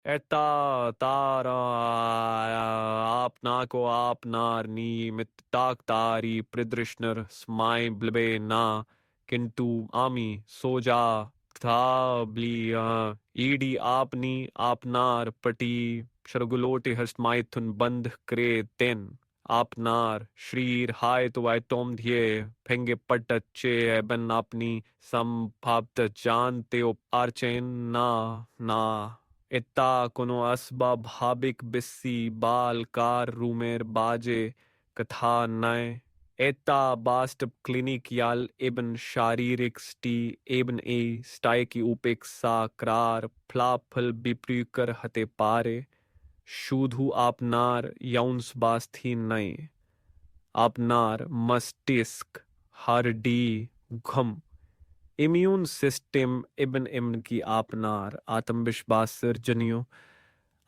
एता तारा आपना को आपनार निमित ताक तारी प्रदृष्णर स्माय ब्लबे ना किंतु आमी सोजा था ब्ली ईडी आपनी आपनार पटी शरगुलोटे हस्तमाइथुन बंध करे तेन आपनार शरीर हाय तो वाय तोम धिये फेंगे पटचे एबन अपनी संभावत जानते ओ आर्चेन ना ना इत्ता कोनो असबा भाबिक बिस्सी बाल कार रूमेर बाजे कथा नय एता बास्ट क्लिनिक याल एबन शारीरिक स्टी एबन ए स्टाई की उपेक्षा करार फ्लाफल बिप्रीकर हते पारे शुधु आपनार यौन्स बास्थी नय आपनार मस्तिष्क हरडी घम इम्यून सिस्टम इबन इम्न की आपनार आत्मविश्वास सर्जनियो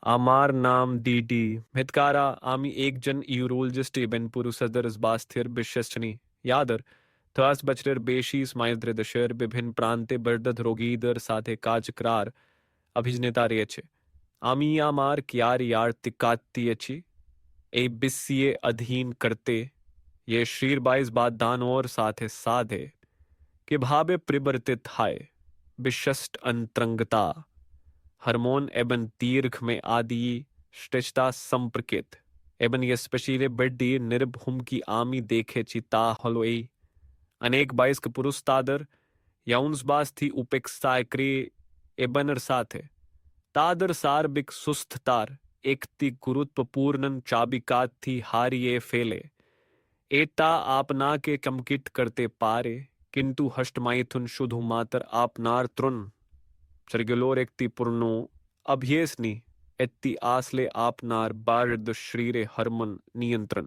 आमार नाम डीडी हितकारा आमी एक जन यूरोलॉजिस्ट इबन पुरु सदर बास्थिर बिशस्टनी यादर थर्स बचर बेशी स्माइल दशर विभिन्न प्रांते बर्दत रोगीदर साथे काजकरार अभिजनेता रेचे आमी आमार क्यार यार तिकाती अच्छी ए बिस्सिए अधीन करते ये श्रीर बाईस बाद दान और साथे साधे कि भावे परिवर्तित हाय विशिष्ट अंतरंगता हार्मोन एबन दीर्घ में आदि श्रेष्ठता संपर्कित एबन ये स्पेशली बेड्डी निर्भुम की आमी देखे चिता हलोई अनेक बाईस के पुरुष तादर यौन्स बास थी उपेक्षा क्रे एबनर साथे तादर सार्बिक सुस्त तार एक ती गुरुत्वपूर्ण चाबिकात थी हारिये फेले एता आपना के कमकित करते पारे किंतु हष्टमाइथुन शुधु मातर आपनार तृण चरगलोर एकती पूर्णो अभ्यसनी एत्ती आसले आपनार बारद शरीरे हरमन नियंत्रण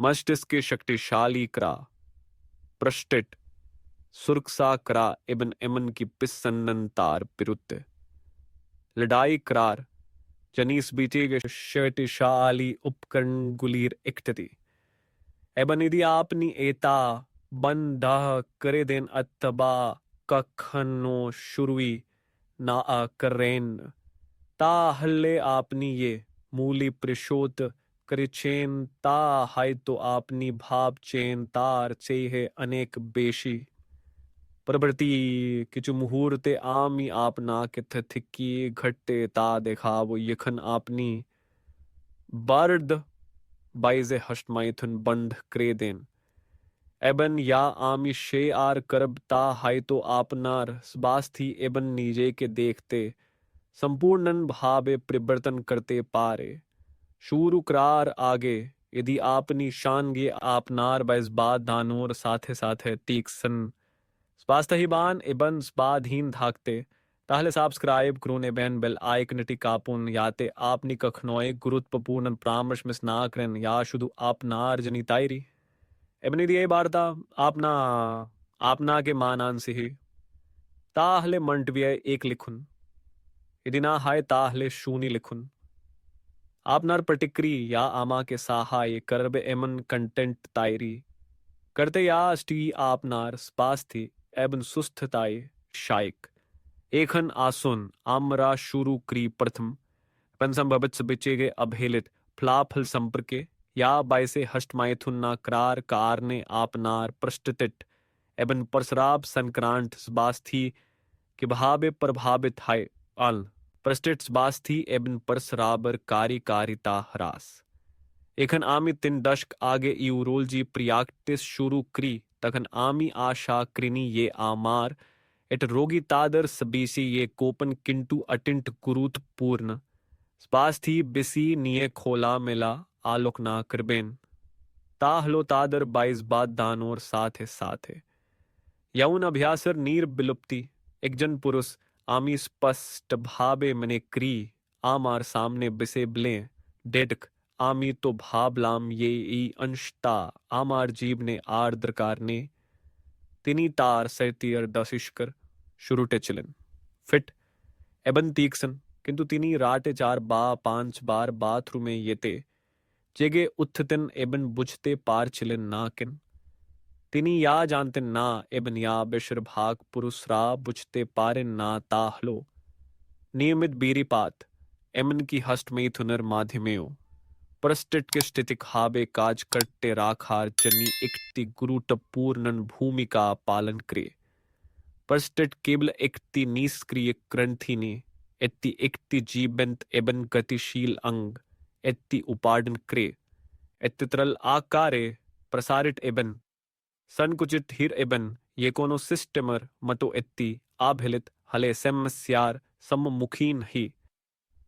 मस्तिष्क के शक्तिशाली करा प्रष्टिट सुरक्षा करा एबन एमन की पिसन्नतार पिरुत्ते लड़ाई करार जनीस बीते के शक्तिशाली उपकरण गुलीर इक्तती एबन यदि आपनी एता बंधा करे देन अत्तबा कखनो शुरुई ना करेन ता हल्ले आपनी ये मूली प्रशोत करिचेन ता हाय तो आपनी भाव चेन तार चेहे अनेक बेशी प्रवृत्ति किचु मुहूर्ते आमी आपना के थिक्की घटते ता देखा वो यखन आपनी बर्द बाइजे हष्टमाइथुन बंध करे देन एबन या आमी शे आर करब ता हाय तो आपनार स्बास्थी एबन नीजे के देखते संपूर्णन भावे परिवर्तन करते पारे शूरु करार आगे यदि आपनी शान गे आपनार बैस बाद दानोर साथे साथे तीक्सन स्वास्थ्य बान एबन स्वाधीन धाकते ताहले सब्सक्राइब करून एबन बेल आइकनटी कापुन याते आपनी कखनोय गुरुत्वपूर्ण परामर्श मिस ना करन या शुधु आपनार जनितायरी एबन ये वार्ता आपना आपना के मानान से ही ताहले मंटव्य एक लिखुन यदि ना हाय ताहले शूनी लिखुन आपनार प्रतिक्री या आमा के सहाय करब एमन कंटेंट तायरी करते या स्टी आपनार स्पास्थी एबन सुस्थताय शायक एखन आसुन आमरा शुरू क्री प्रथम पंसम भबत बिचेगे अभेलित फ्लाफल संपर्के या बायसे हष्टमाइथुन ना करार कारने आपनार प्रष्टित एबन परसराब संक्रांत स्बास्थी के भावे प्रभावित हाय अल प्रष्टित स्बास्थी एबन परसराबर कार्यकारिता हरास एखन आमी 3 दशक आगे यूरोलॉजी प्रैक्टिस शुरू करी तखन आमी आशा क्रिनी ये आमार एट रोगी तादर सबीसी ये कोपन किंटू अटिंट गुरुत्वपूर्ण स्बास्थी बिसी निये खोला मिला आलोक ना करबेन ताहलो तादर 22 बाद दानोर साथे साथे यौन अभ्यासर नीर बिलुप्ति एक जन पुरुष आमी स्पष्ट भावे मने क्री आमार सामने बिसे ब्ले डेडक आमी तो भाबलाम ये ई अंशता आमार जीव ने आर्द्रकार ने तिनी तार सैतियर दशिष्कर शुरुटे चिलन फिट एबन तीक्सन किंतु तिनी राटे 4 बा 5 बार बाथरूम में येते जेगे उत्थतिन एबन बुझते पार चिलन नाकिन तिनी या जानते ना एबन या बेशर भाग पुरुष रा बुझते पारे ना ताहलो नियमित बीरी पात एमन की हस्ट में थुनर माध्यमेयो परस्टिट के स्थितिक हाबे काज करते राखार जनी इकति गुरुट पूर्णन भूमिका पालन करे परस्टिट केवल इकति निष्क्रिय ग्रंथि ने एत्ति इकति जीवंत एवं गतिशील अंग एत्ति उपाडन करे एत्ति तरल आकारे प्रसारित एवं संकुचित हिर एबन ये कोनो सिस्टमर मतो एत्ती आभिलित हले समस्यार सम्मुखीन ही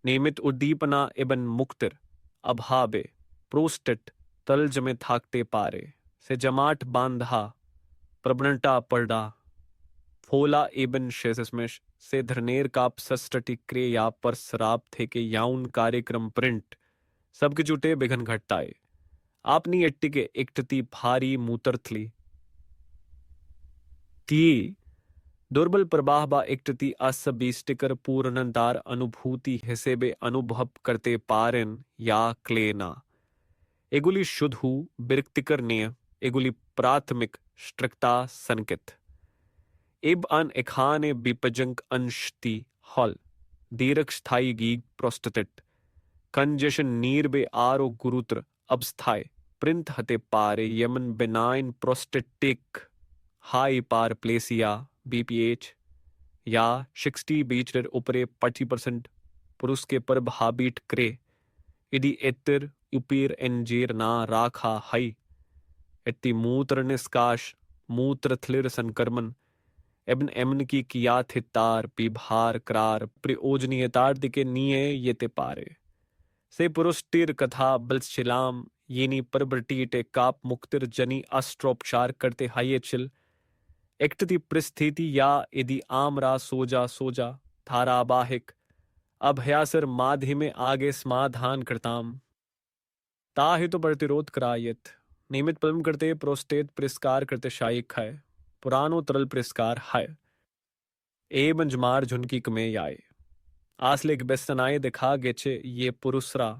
नियमित उद्दीपना एबन मुक्तिर अभावे प्रोस्टेट तलज में थाकते पारे से जमाट बांधा प्रबणता पड़ा फोला एबन शेषमेश से धरनेर काप सस्टटी क्रिया पर शराब थे के याउन कार्यक्रम प्रिंट सबके जुटे बिघन घटताए आपनी एट्टी के एकटती भारी मूतरथली ती दुर्बल प्रवाह बा एकटती असबीस्टिकर पूर्णदार अनुभूति हिसेबे अनुभव करते पारन या क्लेना एगुली शुद्धू बिरक्तिकर निय एगुली प्राथमिक स्ट्रिक्ता संकित एब अन एखाने बिपजंक अंशती हॉल दीर्घ स्थायी गीग प्रोस्टेट कंजेशन नीर बे आरो गुरुत्र अवस्थाए प्रिंथ हते पारे यमन benign prostatic hyperplasia BPH या 60 बीच ऊपरे 40% पुरुष के पर हाबिट करे यदि एतिर उपीर एंजेर ना राखा हई एति मूत्र निष्काश मूत्र थलिर संक्रमण एबन एमन की किया थे तार विभार करार प्रयोजनीयतार दिके निये येते पारे से पुरुष तिर कथा बलशिलाम येनी परबटीटे काप मुक्तिर जनी अस्त्रोपचार करते हाये चिल एकटती परिस्थिति या यदि आमरा सोजा सोजा धारावाहिक अभयासर माधि में आगे समाधान करताम ताहि तो प्रतिरोध करायत नियमित पलम करते प्रोस्टेट पुरस्कार करते शायक है पुरानो तरल पुरस्कार है ए बंजमार झुनकी कमे याए आसलेक बेस्तनाए दिखा गेचे ये पुरुषरा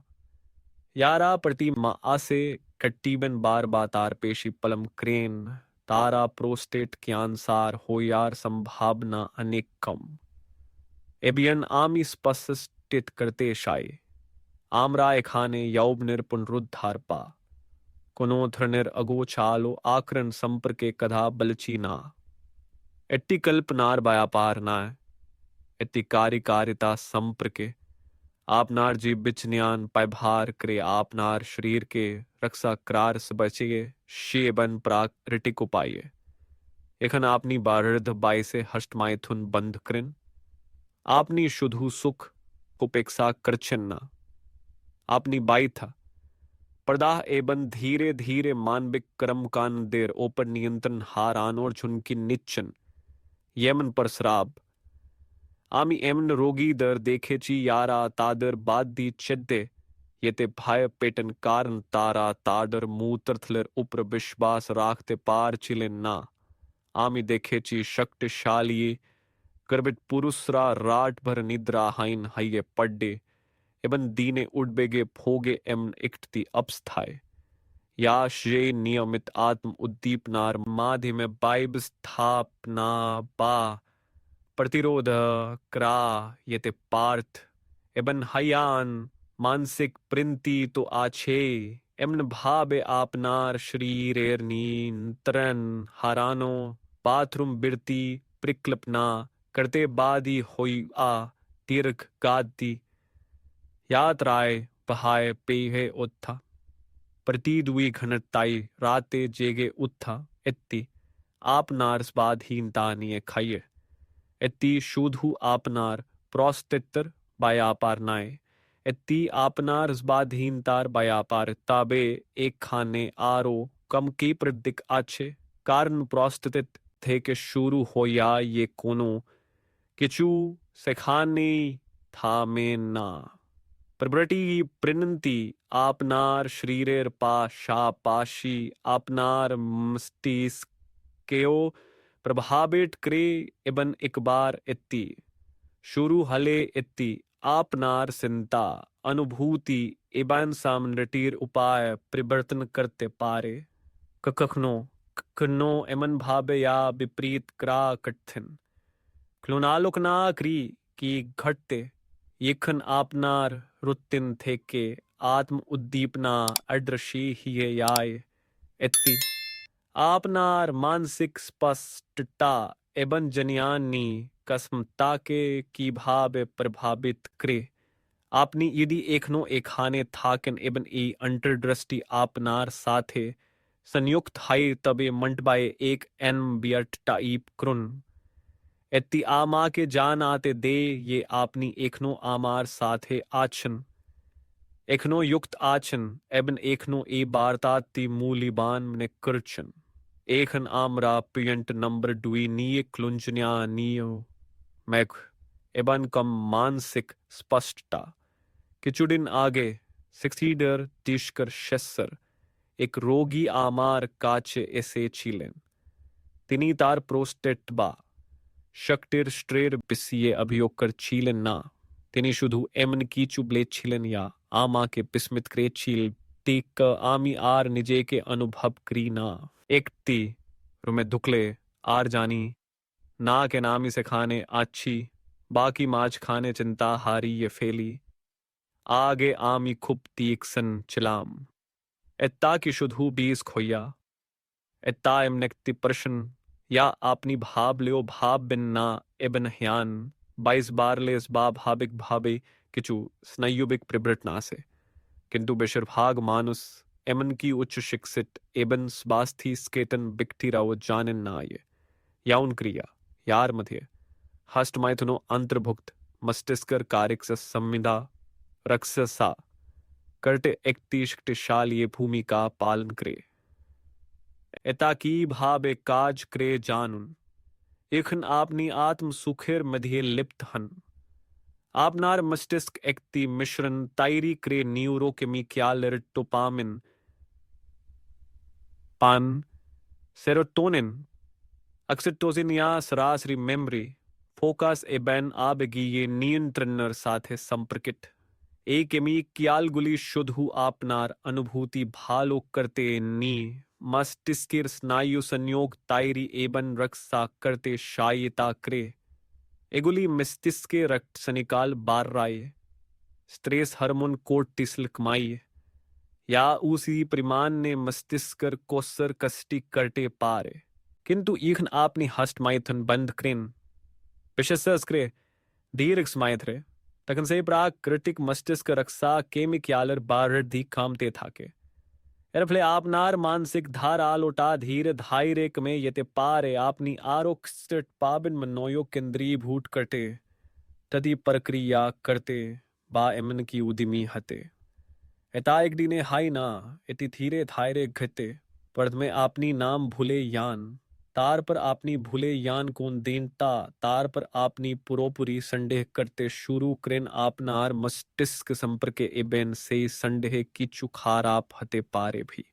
यारा प्रति मा आसे कट्टीबन बार बातार पेशी पलम क्रेन तारा प्रोस्टेट के अनुसार हो यार संभावना अनेक कम एबियन आमी स्पष्टित करते शाये आमराय खाने यौब पुनरुद्धार पा कोनो थ्रनिर अगोचालो आक्रन संपर्के कधा बलचीना एट्टी कल्पनार व्यापार ना एट्टी कार्यकारिता संपर्के आपनार जीव बिचन्यान पैभार करे आपनार शरीर के रक्षा करार से बचिए शेबन प्राक रिटिक उपाये एखन आपनी बारद बाई से हष्ट मायथुन बंद करिन आपनी शुद्धू सुख कुपेक्षा करछन्ना आपनी बाई था पर्दाह एबन धीरे धीरे मानविक कर्म कान देर ओपर नियंत्रण हारान और झुनकी निच्चन यमन पर श्राब आमी एमन रोगी दर देखेची यारा तादर बाद दी चेद्दे येते भाय पेटन कारण तारा ताडर मूत्रथलर उप्र विश्वास राखते पार चिले ना आमी देखेची शक्तिशाली करबिट पुरुषरा राट भर निद्रा हाइन हये पड्डे एबन दीने उड़बेगे फोगे एमन इकटती अवस्थाए या श्रे नियमित आत्म उद्दीपनार माधि में बाइब स्थापना बा प्रतिरोध करा येते पार्थ एबन हयान मानसिक प्रिंति तो आछे एमन भावे आपनार शरीरेर नियंत्रण हारानो बाथरूम बिरती प्रिकल्पना करते बादी होई आ दीर्घ गादी यात्राए बहाय पेहे उत्था प्रतिदुई घनताई राते जेगे उत्था एत्ती आपनार स्वाधीनता निये खाइए एत्ती शुद्धू आपनार प्रोस्तेतर व्यापार नाए एत्ती आपनार स्वाधीनतार व्यापार ताबे एक खाने आरो कम की प्रदिक आछे कारण प्रोस्थित थे के शुरू हो या ये कोनो किचू सेखाने था में ना प्रबटी प्रिनंती आपनार शरीरेर पा शापाशी आपनार मस्तिष्क केओ प्रभावित करे एबन एक बार इत्ती शुरू हले इत्ती आपनार चिंता अनुभूति एबन सामनटीर उपाय परिवर्तन करते पारे कखनो एमन भावे या विपरीत करा कठिन क्लोनालोक ना करी कि घटते यखन आपनार रुत्तिन थेके आत्म उद्दीपना अड्रशी हियाय एत्ती आपनार मानसिक स्पष्टता एवं जनियानी कसमता के की भाव प्रभावित करे आपनी यदि एकनो एखाने थाकन एवं ई अंतर्दृष्टि आपनार साथे संयुक्त हाई तबे मंटबाए एक एन बियट टाइप क्रुन एत्ती आमा के जान आते दे ये आपनी एकनो आमार साथे आछन एकनो युक्त आछन एवं एकनो ए बारताती मूलीबान ने करचन एखन आमरा पियंट नंबर डुई नीय क्लुंजन्या नियो मैक एबन कम मानसिक स्पष्टता किचुडिन आगे सक्सीडर तिश्कर शेसर एक रोगी आमार काचे ऐसे छिलेन तिनी तार प्रोस्टेट बा शक्तिर स्ट्रेर बिसिये अभियोग कर छिलेन ना तिनी शुधु एमन की चुबले छिलेन या आमा के पिस्मित क्रे छिल तीक आमी आर निजे के अनुभव करी ना एक ती रुमे दुखले आर जानी ना के नामी से खाने अच्छी बाकी माच खाने चिंता हारी ये फेली आगे आमी खुब तीक्सन चिलाम एत्ता की शुद्धू बीस खोया एत्ता एमनेक्ति प्रश्न या आपनी भाब लियो भाब बिन ना एबन ह्यान 22 बार ले इस बा भाबिक भाबे किचु स्नयुबिक प्रवृत्ना से किंतु बेशरभाग मानुस एमन की उच्च शिक्षित एबन स्बास्थी स्केतन बिकती राव जानन ना ये याउन क्रिया यार मध्य हस्ट मैथुनो अंतर्भुक्त मस्तिष्कर कारिक से संविदा रक्षसा करते एक्तिशक्तिशाल ये भूमिका पालन करे एता की भाव काज करे जानुन इखन आपनी आत्म सुखेर मध्य लिप्त हन आपनार मस्तिष्क एक्ति मिश्रण तायरी करे न्यूरोकेमिकल टोपामिन पान सेरोटोनिन ऑक्सीटोसिन या सरासरी मेमोरी फोकस एबन आबगी ये नियंत्रणर साथे संपर्कित एक केमिकल गुली शुद्धु आपनार अनुभूति भालो करते नी मस्तिष्केर स्नायु संयोग तायरी एबन रक्षा करते शायिता करे एगुली मस्तिष्के रक्त सनिकाल बार राय स्ट्रेस हार्मोन कोर्टिसोल कमाई या उसी परिमाण ने मस्तिष्कर कोसर कष्टी करते पारे किंतु इखन आपनी हस्ट माइथन बंद करें विशेष करे दीर्घ स्मायथरे तखन से प्राग क्रिटिक मस्तिष्क रक्षा केमिकल बार दी कामते थाके एरफले आपनार मानसिक धारा लोटा धीर धायरेक में यते पारे आपनी आरोक्ष पाबिन मनोयो केंद्रीय भूट करते तदी प्रक्रिया करते बा एमन की उदिमी हते एता एक दिने हाई ना इति धीरे धायरे घते पर्द में आपनी नाम भूले यान तार पर आपनी भूले यान कौन दीनता तार पर आपनी पुरोपुरी संदेह करते शुरू करें आपनार मस्तिष्क संपर्क एबेन से संदेह की चुखाराप हते पारे भी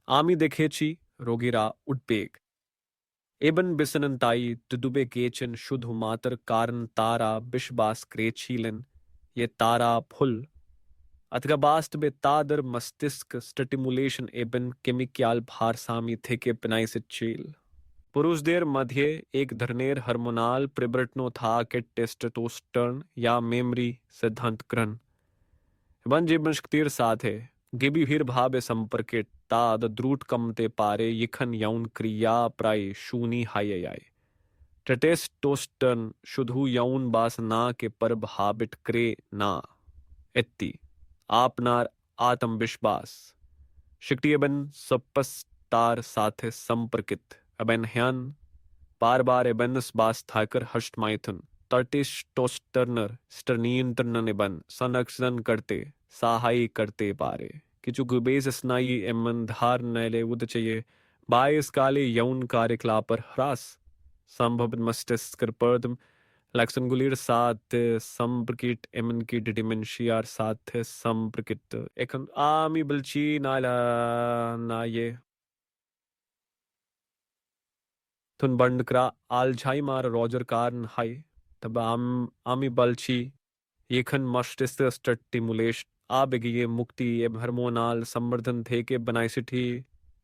आमी देखेची रोगिरा उडपेग एबन बिसनंताई तुदुबे केचन शुद्ध मातर कारण तारा बिशबास क्रेचीलन ये तारा फुल अथवा वास्तव तादर मस्तिष्क स्टिमुलेशन एबन केमिकल भारसामी थे के पिनाई से चील पुरुषदेर मध्य एक धरनेर हार्मोनल परिवर्तनों था के टेस्टोस्टेरोन या मेमोरी सिद्धांत ग्रहण वन जीवन शक्तिर साथ है गिबी भीर भावे संपर्के ताद द्रुत कमते पारे यखन यौन क्रिया प्राय शूनी हाय आय टेस्टोस्टेरोन शुद्धु यौन वासना के पर भावित करे ना इत्ती आपनार आत्मविश्वास शक्ति एबन सपस्तार साथे संपर्कित अबन ह्यान बार बार एबनस बास थाकर हष्ट माइथुन टेस्टोस्टेरोन स्टर्नियंत्रण एबन संरक्षण करते सहाय करते पारे किचु गुबेज स्नायु एमन धार नैले उद चाहिए बायस काले यौन कार्यकलाप पर ह्रास संभव मस्तिष्क पर्दम लक्षणगुलिर साथ संपर्कित एमन की डिमेंशियार साथ संपर्कित एकन आमी बलची नाला ना ये तुन बंडकरा आल्झाइमर रोजर कारन हाय तब आमी बलची येखन मस्तिष्क स्टिमुलेशन आबेगिये मुक्ति एवं हार्मोनल संवर्धन थे के बनाई सिठी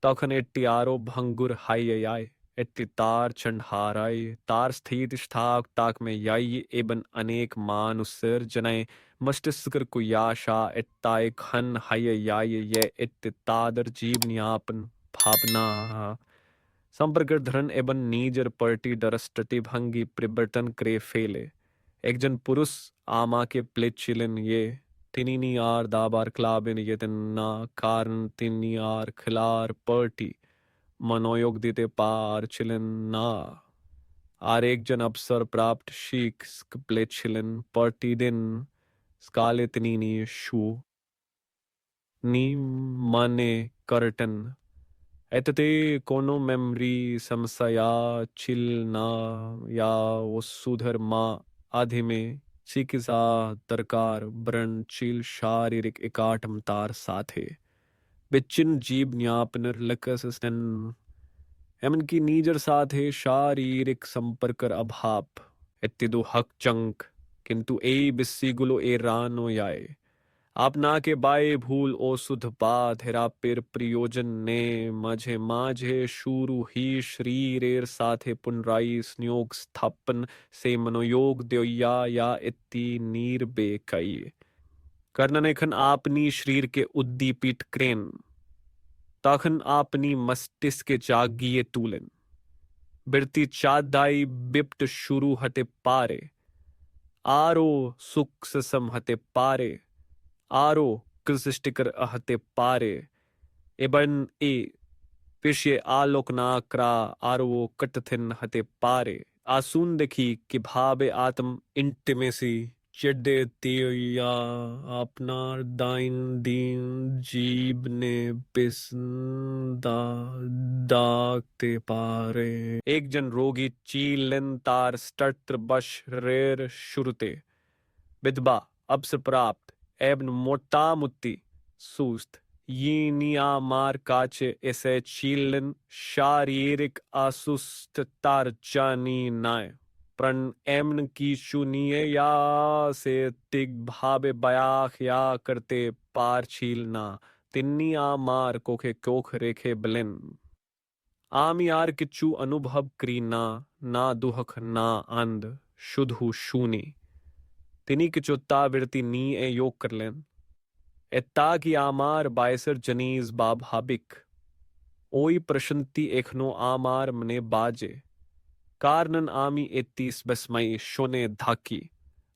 तखन एट्टी आरो भंगुर हाय आय इत्ति तार चंडाराय तार स्थित स्थाक ताक में याई एबन अनेक मानुसर जनय मस्तिष्कर कुयाशा इत्ताय खन हय याय ये इत्ति तादर जीवन्यापन भावना संपर्क धरन एबन नीजर पर्टी दरस्तति भंगी परिवर्तन करे फेले एक जन पुरुष आमा के प्लेचिलन ये तिनी आर दाबार क्लाबिन ये तिन्ना कारण तिनी आर खिलार पर्टी मनोयोग देते पार चिलन ना आर एक जन अवसर प्राप्त शीख प्लेचिलन पर्टी दिन स्काले तिनी शू नी माने कर्टन एतते कोनो मेमरी समस्या चिलना या वो सुधर माँ आधे में चिकित्सा दरकार ब्रण चिल शारीरिक एकाटम तार साथे बिचिन जीव न्यापनर लकसस्तन एमन की नीजर साथे शारीरिक संपर्कर अभाव एत्तिदु हक चंक किंतु ए बिस्सी गुलो ए रानो याए आपना के बाए भूल ओ सुध बात हेरा पिर प्रयोजन ने माझे माझे शुरू ही शरीरेर साथे पुनराई संयोग स्थापन से मनोयोग द्योया या इत्ती नीर बेकई कर्णनेखन आपनी शरीर के उद्दीपित क्रेन तखन आपनी मस्तिष्क के जागिए तूलन बिरती चादाई बिप्त शुरू हते पारे आरो सुख ससम हते पारे आरो कृष्टिकर अहते पारे एबन ए पिष्य आलोक नाक्रा आरो कटथिन हते पारे आसून देखी कि भावे आत्म इंटिमेसी चेडे तिया अपनार दाइन दीन जीव ने पिसंदा दागते पारे एक जन रोगी चीलन तार स्तर बश रेर शुरुते विधवा अवसर प्राप्त एवं मोटा मुत्ती सुस्त यिनिया मार काचे ऐसे चीलन शारीरिक असुस्ततार जानी नाय प्रण एमन की शून्य या से तिग भावे बयाख या करते पार छीलना तिन्नी आ मार कोखे कोख रेखे बलिन आम यार किच्चू अनुभव करीना ना दुहक ना अंध शुद्धु शूनी तिनी किचुत्ता विरती नी ए योग कर लेन एत्ता की आमार बायसर जनीज बाभाबिक ओई प्रशंति एखनो आमार मने बाजे कारणन आमी एत्तीस बसमई शोने धाकी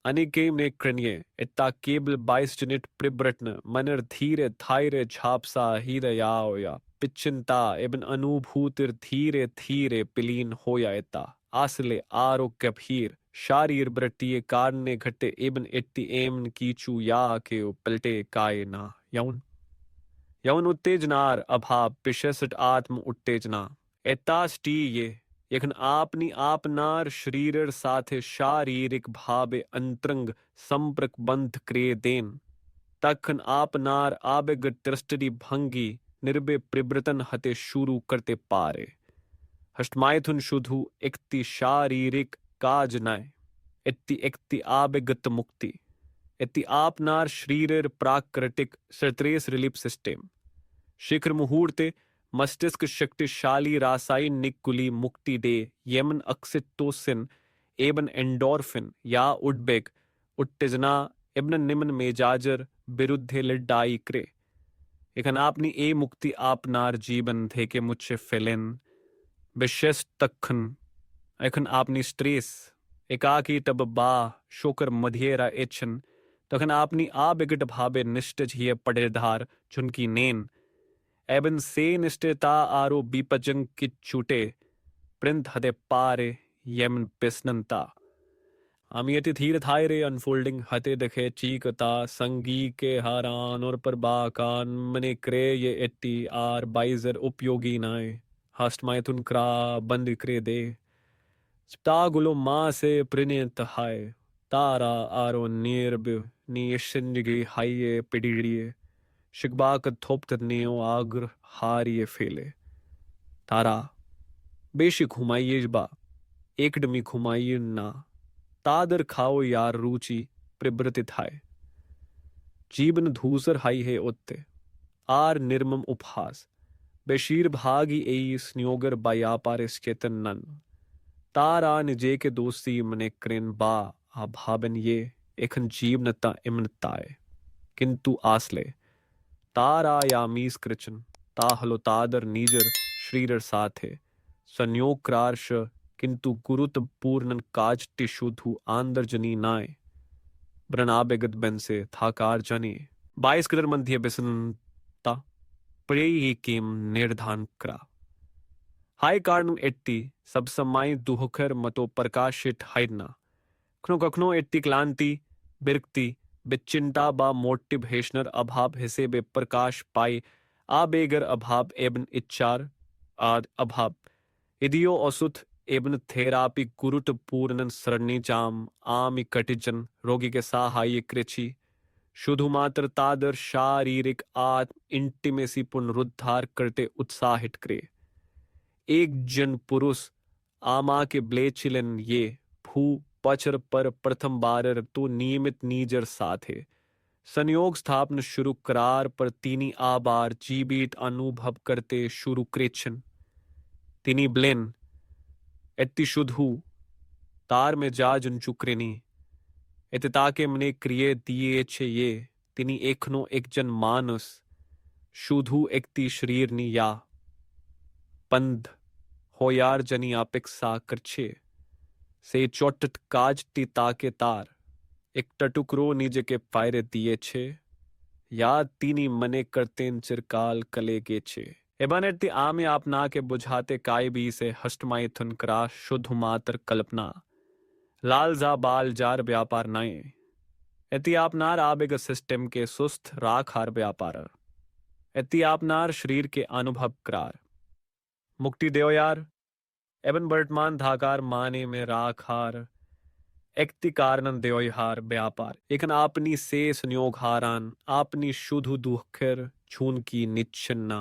अनेके में कृण्ये इत्ता केबल 22 जनिट प्रिब्रटन मनर धीरे थायरे झापसा हीदयाओया पिचिंता एबन अनुभूतिर धीरे धीरे पिलीन होया इत्ता आसले आरोग्य भीर शारीर ब्रटिये कारणे घटे एबन इत्ती एमन कीचू या के पलटे काय ना यौन यौन उत्तेजनार अभाव पिशसट आत्म उत्तेजना एत्ताष्टी ये यखन आपनी आपनार शरीर साथे शारीरिक भावे अंतरंग संपर्क बंध क्रे देन तखन आपनार आबेग दृष्टि भंगी निर्बे प्रवृतन हते शुरू करते पारे हष्टमायथुन शुधु एकति शारीरिक काज नाय इत्ति एकति आबेगत मुक्ति इत्ति आपनार शरीर प्राकृतिक स्ट्रेस रिलीफ सिस्टम शिखर मुहूर्ते मस्तिष्क शक्तिशाली रासायनिक कुली मुक्ति दे यमन ऑक्सीटोसिन एबन एंडोर्फिन या उद्वेग उत्तेजना एबन निम्न मेजाजर विरुद्धे लड़ाई करे एखन आपनी ए मुक्ति आपनार जीवन थे के मुझसे फैलेन विशेष तखन एखन आपनी स्ट्रेस एकाकी तब बा शोकर मध्येरा एचन तखन आपनी आ बिगट भावे निष्ठ झिये पड़ेधार झुनकी नेन एबन से निष्ठता आरो बीपजंग की छूटे प्रिंथ हदे पारे यमन पिसनंता अमियति धीर थायरे अनफोल्डिंग हते दखे चीकता संगी के हारान और पर बाकान मने क्रे ये एट्टी आर बाइजर उपयोगी नाय हस्ट मायथुन क्रा बंद क्रे दे स्तागुलो माँ से प्रिनेत हाय तारा आरो निर्ब नियशंजगी हाइये पिडीड़िए शिकबाक थोप्त नेओ आग्र हारिये फेले तारा बेशी घुमाइए बा एकदमी घुमाइए ना तादर खाओ यार रुचि प्रवृत्ति थाय जीवन धूसर हाई है उत्ते आर निर्मम उपहास बेशीर भागी एई स्न्योगर बायापारिस चेतन नन तारा निजे के दोस्ती मने क्रेन बा आ भाबन ये एखन जीवनता इमनताए किंतु आसले तारा या मीस कृचन ताहलो तादर नीजर श्रीर साथे संयोग क्रार्श किंतु गुरुत पूर्णन काज टिशुधु आंदर जनी नाय ब्रनाबेगत बेन से थाकार जनी 22 किलर मध्य बेसनता प्रेई केम निर्धान करा हाय कारण एट्टी सब समाई दुहकर मतो प्रकाशित हाइना कखनो कखनो एट्टी क्लांति बिरक्ति बिचिंता बा मोटिव हेशनर अभाव हिसे बे प्रकाश पाई आबेगर अभाव एबन इच्छार आद अभाव इदियो असुथ एबन थेरापी गुरुत पूर्णन सरणी जाम आमि कटिजन रोगी के सहाय कृचि शुधु मात्र तादर शारीरिक आत्म इंटीमेसी पुनरुद्धार करते उत्साहित करे एक जन पुरुष आमा के ब्लेचिलन ये भू पचर पर प्रथम बारर तो नियमित नीजर साथे संयोग स्थापन शुरू करार पर तीनी आबार जीवित अनुभव करते शुरू क्रेचन तीनी ब्लेन एत्ती शुद्धू तार में जा जन चुक्रेनी एते ताके मने क्रिये दिए छे ये तिनी एकनो एक जन मानस शुद्धू एकती शरीर नी या पंध होयार जनी अपेक्षा करछे से चोटत काज टी ताके तार एक टटुकरो निजे के फायरे दिए छे या तीनी मने करतेन चिरकाल कले गे छे एबानेती आमे आपना के बुझाते काय भी से हष्टमाई थुन करा शुद्ध मात्र कल्पना लाल जा बाल जार व्यापार नाए एती आपनार आबेग सिस्टम के सुस्त राख हार व्यापार एती आपनार शरीर के अनुभव करार मुक्ति देव यार एबन वर्तमान धाकार माने में राखार एक्ति कारणन देवहार व्यापार एकन आपनी से संयोग हारान आपनी शुद्ध दुखर छून की निच्छन्ना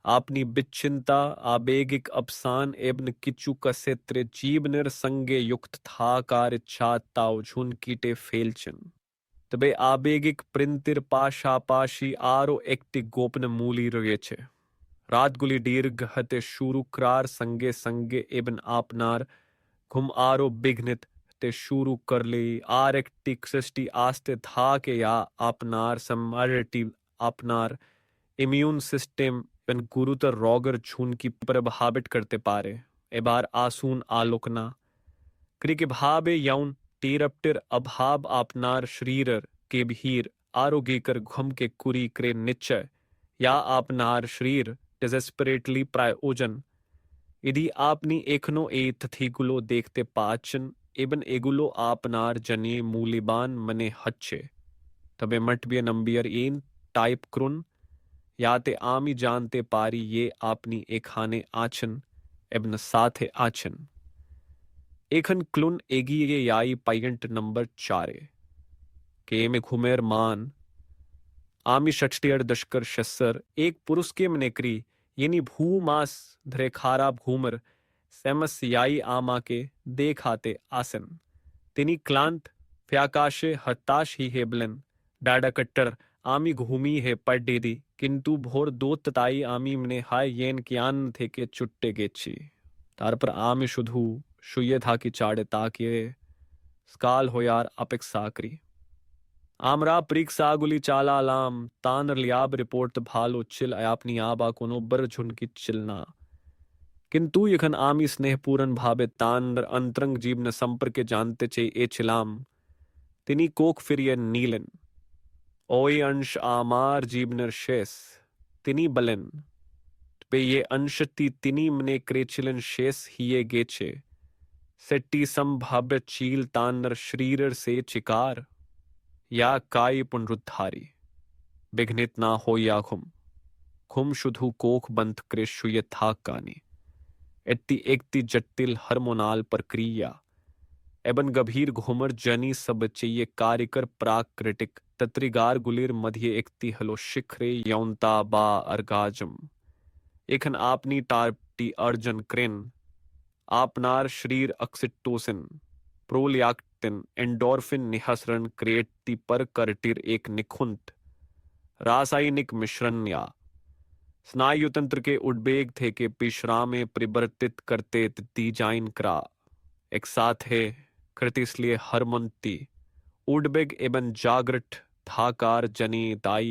आपनी बिच्छिन्ता आबेगिक अपसान एबन किचु कसेत्र जीवनर संगे युक्त था कार इच्छाताव झुन कीटे फेलचन तबे आबेगिक प्रिंतिर पाशापाशी आरो एक्ति गोपन मूली रगे रातगुली दीर्घ हते शुरू क्रार संगे संगे एबन आपनार घुम आरो बिघ्नित ते शुरू कर ले आर एक्टिक सृष्टि आस्ते था के या आपनार समर्टी आपनार इम्यून सिस्टम पेन गुरुतर रोगर झून की प्रभावित करते पारे एबार आसून आलोकना क्रिके भावे यौन टीरप्टिर अभाव आपनार शरीरर के भीर आरोग्य कर घुम के कुरी करे निश्चय या आपनार शरीर डेस्परेटली प्रायोजन यदि आपनी एखनो ए तथीगुलो देखते पाचन एबन एगुलो आपनार जने मूल्यवान मने हच्छे तबे मटबिय नंबियर इन टाइप क्रुन याते आमी जानते पारी ये आपनी एखाने आचन एबन साथे आचन एखन क्लुन एगी ये याई पाइंट नंबर 4 के में घुमेर मान आमी षष्टियर दशकर शस्सर एक पुरुष के मनेकरी यानी भू मास धरे खाराब घूमर सेमस याई आमा के देखाते आसन तिनी क्लांत फ्याकाशे हताश ही हेबलन डाडा कट्टर आमी घूमी है पड्डी दी किंतु भोर दो तताई आमी मने हाय येन कियान थे के चुट्टे गेची तार पर आमी शुधु शुये था कि चाड़े ताके स्काल हो यार अपेक्षा करी आमरा परीक्षा चाला लाम तानर लियाब रिपोर्ट भालो चिल अपनी आबा कोनो बर झुनकी चिलना किंतु यखन आमी स्नेहपूरन भावे तानर अंतरंग जीवन संपर्क जानते चे ए चिलाम तिनी कोक फिर ये नीलन ओई अंश आमार जीवनर शेष तिनी बलन पे ये अंशति तिनी मने क्रेचिलन शेष हिये गेचे सेट्टी संभाव्य चील तानर शरीर से चिकार या काय पुनरुद्धारी बिघ्नित ना हो या खुम शुधु कोख बंध कृष्यु ये था कानी एत्ती एकती जटिल हार्मोनाल प्रक्रिया एबन गंभीर घुमर जनी सब चाहिए कार्यकर प्राकृतिक तत्रिगार गुलिर मध्य एकती हलो शिखरे यौनता बा अर्गाजम एखन आपनी टारटी अर्जन क्रेन आपनार शरीर ऑक्सीटोसिन प्रोलैक्टिन एंडोर्फिन निहसरण क्रिएटी पर करटिर एक निखुंत रासायनिक मिश्रण या स्नायु तंत्र के उद्वेग थे के पिश्रा में परिवर्तित करते ती जाइन करा एक साथ है कृति इसलिए हरमंती उद्वेग एवं जागृत थाकार जनी ताई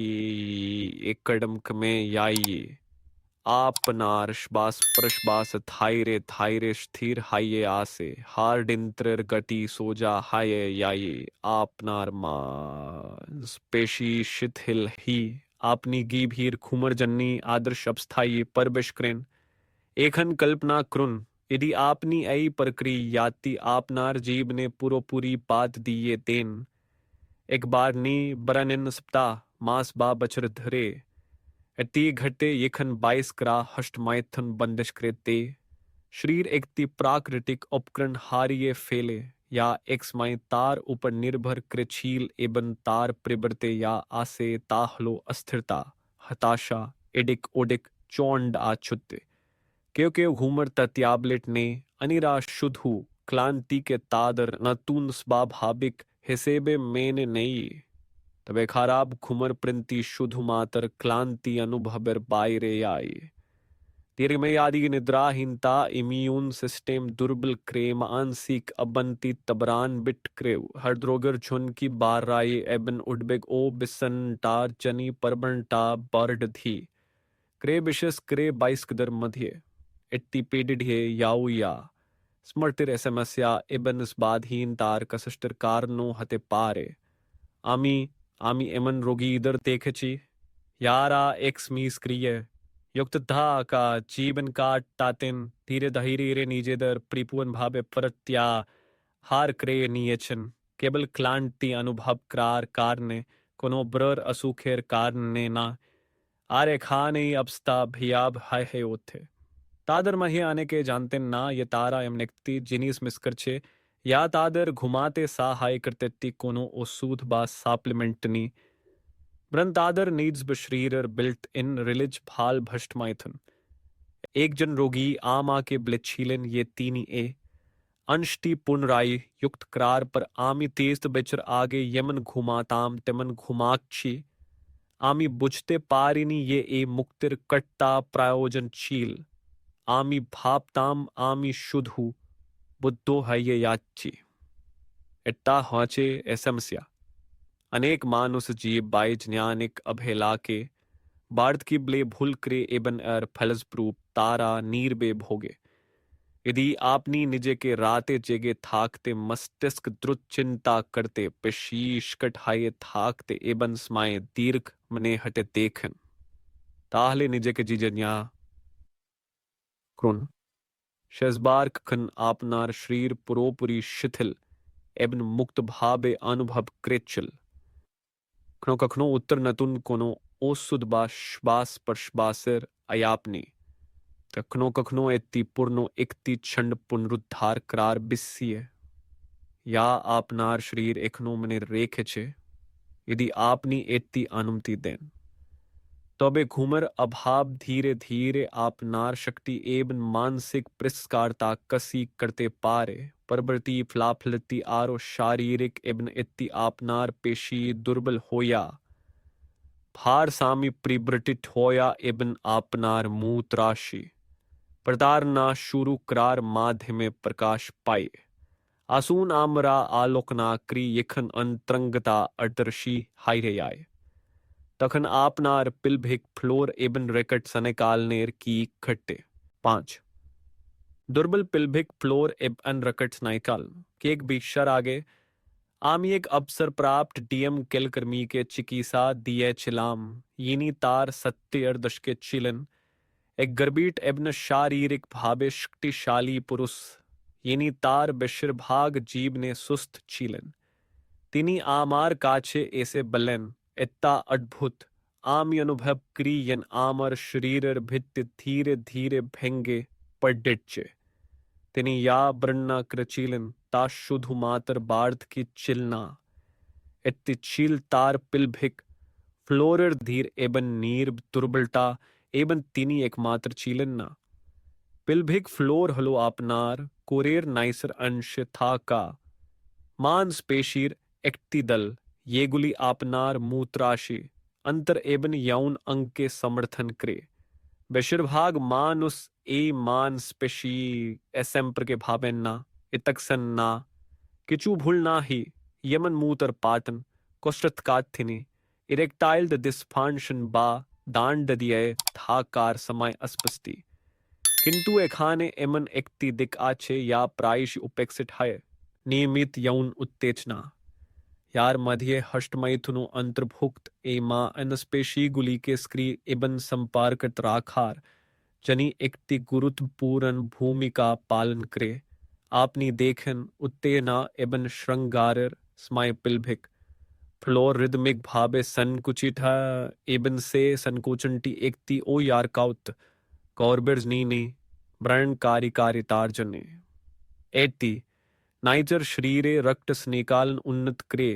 एक कदम में याई आपनार श्वास प्रश्वास थायरे स्थिर हाये आसे हार डिंत्र गति सोजा हाये याये आपनार मांस पेशी शिथिल ही आपनी गीभीर खुमर जन्नी आदर्श अवस्थाई परबिशक्रेन एखन कल्पना क्रुन यदि आपनी ऐ प्रक्रिया याति आपनार जीव ने पूरी बात दिए तेन एक बार नी बरनिन सप्ताह मास बा बचर धरे एती घटे येखन 22 करा हष्ट माइथन बंदिश कृते शरीर एक ती प्राकृतिक उपकरण हारिये फेले या एक समय तार ऊपर निर्भर कृछील एवं तार प्रवृत्ते या आसे ताहलो अस्थिरता हताशा एडिक ओडिक चौंड आछुते क्योंकि घूमर तत्याबलेट ने अनिरा शुद्धू क्लांति के तादर न तून स्वाभाविक हिसेबे मेने नहीं तबे खराब खुमर प्रिंती शुद्ध मातर क्लांति अनुभवर बायरे आई दीर्घमेयादी निद्राहीनता इम्यून सिस्टम दुर्बल क्रे मानसिक अबंती तबरान बिट क्रेव हरद्रोगर झुन की बार राय एबन उडबेग ओ बिसनटार चनी परबनटा बर्ड थी क्रे बिशस क्रे 22 कदर मध्य इट्टी पेडिड है याऊया स्मर्तिर समस्या एबन स्बाधीन तार कसष्टर कारणों हते पारे आमी एमन रोगी इधर देखेची यारा एक्स मीस क्रिय युक्त धा का जीवन काट तातिन धीरे धीरे नीजे दर परिपूर्ण भावे प्रत्या हार क्रे नियचन केवल क्लांति अनुभव क्रार कारने कोनो ब्रर असुखेर कारने ना आरे खाने अबस्ता भियाब हाय है ओथे तादर मही आने के जानते ना ये तारा एम निकती जिनीस मिस्कर छे या तादर घुमाते सा हाय करते कोनो ओ सूद बा सप्लीमेंटनी ब्रंतादर नीड्स बशरीर बिल्ट इन रिलिज भाल भष्ट माइथन एक जन रोगी आमा के ब्लिच्छीलन ये तीनी ए अंशटी पुनराई युक्त करार पर आमी तेज बेचर आगे यमन घुमाताम तेमन घुमाक्षी आमी बुझते पारिनी ये ए मुक्तिर कट्टा प्रायोजनशील आमी भापताम आमी शुद्धू बुद्धो है ये याची इट्टा हाचे ए समस्या अनेक मानुष जीव बाइज ज्ञानिक अभेला के बार्थ की ब्ले भूल करे एबन एर फलसप्रूप तारा नीर बे भोगे यदि आपनी निजे के राते जेगे थाकते मस्तिष्क द्रुत चिंता करते पेशीश कठाए थाकते एबन स्माए दीर्घ मने हटे देखन ताहले निजे के जीजन्या क्रुन शेजबार खन आपनार शरीर पुरोपुरी शिथिल एबन मुक्त भावे अनुभव कृचल खनो कखनो उत्तर नतुन कोनो ओसुद बा श्वास परश्वासर अयापनी कखनो कखनो एत्ती पूर्णो एकती छंड पुनरुद्धार करार बिस्सिये या आपनार शरीर एखनो मने रेखे छे यदि आपनी एत्ती अनुमति देन तबे घूमर अभाव धीरे धीरे आपनार शक्ति एवं मानसिक प्रस्कारता कसी करते पारे परवर्ती फलाफलती आरो शारीरिक एवं इत्ती आपनार पेशी दुर्बल होया भार सामी प्रिब्रटिट होया एवं आपनार मूत्राशी प्रतारना शुरू करार माध्य में प्रकाश पाए आसून आमरा आलोकना क्री यखन अंतरंगता अदर्शी हायरे आए तखन आपनार पिलभिक फ्लोर एबन रेकट सनेकालनेर की खट्टे 5 दुर्बल पिलभिक फ्लोर एबन रकट सनेकाल केक बीशर आगे आमी एक अवसर प्राप्त डीएम केलकर्मी के चिकित्सा दिए चिलाम यिनी तार सत्य अर्दश के चिलन एक गर्बीट एबन शारीरिक भावे शक्तिशाली पुरुष यिनी तार बेशिर भाग जीव ने सुस्त चिलन तिनी आमार काछे ऐसे बलन इत्ता अद्भुत आमी अनुभव क्री यन आमर शरीर भित्ति धीरे धीरे भेंगे पड्डिचे तिनी या ब्रन्ना क्रचीलन ता शुद्धु मातर बार्थ की चिलना इत्ति चील तार पिलभिक फ्लोरर धीर एबन नीर दुर्बलता एबन तिनी एकमात्र चीलन ना पिलभिक फ्लोर हलो आपनार कोरेर नाइसर अंश था का मांसपेशीर एक्ति दल येगुली आपनार मूत्राशी अंतर एबन यौन अंग के समर्थन करे बेशिरभाग मानुस ए मान स्पेशी एसेम्पर के भावेन्ना इतक्सन्ना किचू भूलना ही यमन मूतर पाटन कोष्टत काथिनी इरेक्टाइल द डिस्फांशन बा दांड दिए थाकार समय अस्पष्टि किंतु एखाने एमन एक्ति दिक आछे या प्रायश उपेक्षित है नियमित यौन उत्तेजना यार मध्य हष्टमैथुनो अंतर्भुक्त एमा अनस्पेशी गुली के स्क्री इबन संपर्कत राखार जनी एकति गुरुत्वपूर्ण भूमिका पालन करे आपनी देखन उत्तेजना एबन श्रृंगारर स्माय पिल्भिक फ्लोर रिदमिक भावे संकुचित एबन से संकोचनटी एकति ओ यारकाउत कॉर्बेर्स नीनी ब्रण कारितार्जने एति नाइजर शरीरे रक्त स्नेकालन उन्नत करे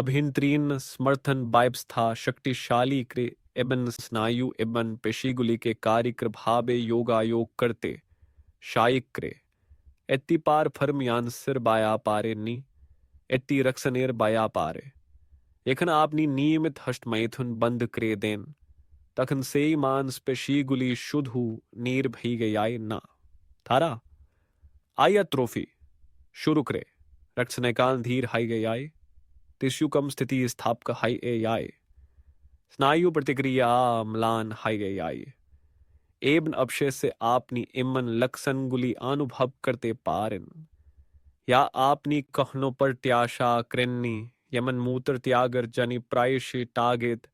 अभिंत्रीन समर्थन बाइब्स्था शक्तिशाली करे एबन स्नायु एबन पेशीगुली के कार्य भावे योगायोग करते शायिक करे एत्ती पार फर्म यांसर बाया पारे नी एत्ती रक्षनेर बाया पारे एखन आपनी नियमित हष्टमैथुन बंद करे देन तखन से मांस पेशीगुली शुद्धू नीर भई गई ना थारा आया ट्रोफी शुरू करे रक्त स्नेकाल धीर हाई गई टिश्यू कम स्थिति स्थापक हाई ए आए स्नायु प्रतिक्रिया म्लान हाई गई आई एबन अवशेष से आपनी इमन लक्षणगुली अनुभव करते पारन या आपनी कहनो पर त्याशा क्रेन्नी यमन मूत्र त्यागर जनी प्रायशी टागेत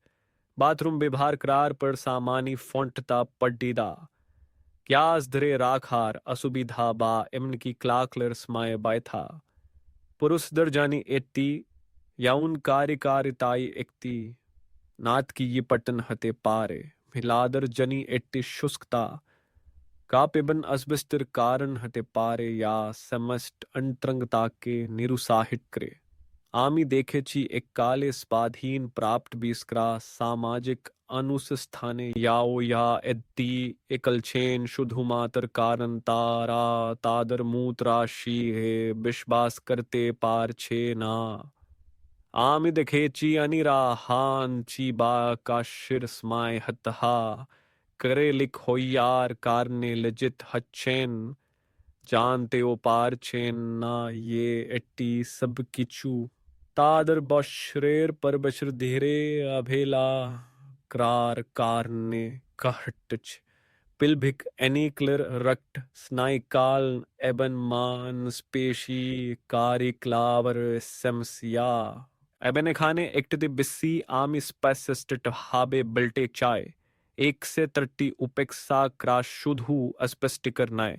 बाथरूम विभार करार पर सामानी फोंटता पड्डीदा क्यास धरे राखार असुविधा बा इमन की क्लाकलर स्माय बायथा पुरुष दर जानी एट्टी यौन कार्यकारिताई एकती नाथ की ये पटन हते पारे मिलादर जनी एट्टी शुष्कता कापिबन अस्बस्तर कारण हते पारे या समस्त अंतरंगता के निरुसाहित करे आमी देखे ची एक काले स्वाधीन प्राप्त बीस्क्रा सामाजिक अनुसस्थाने याओ या एद्दी एकलछेन शुद्धुमातर कारण तारा तादर मूत्राशी है विश्वास करते पार छे ना आमी देखे ची अनिरा हान ची बा का शिर स्माय हतहा करे लिख होयार कारने लजित हच्छेन जानते ओ पार छेन ना ये एट्टी सब किचू तादर बशरेर पर बशर धीरे अभेला क्रार कारने कहटच पिल्भिक एनिक्लर रक्त स्नाइकाल एबन मान स्पेशी कारिक्लावर समस्या एबन खाने एकटदे बिस्सी आमी स्पेसिस्ट हाबे बल्टे चाय एक से 30 उपेक्षा क्रा शुद्धू अस्पष्टीकरणाय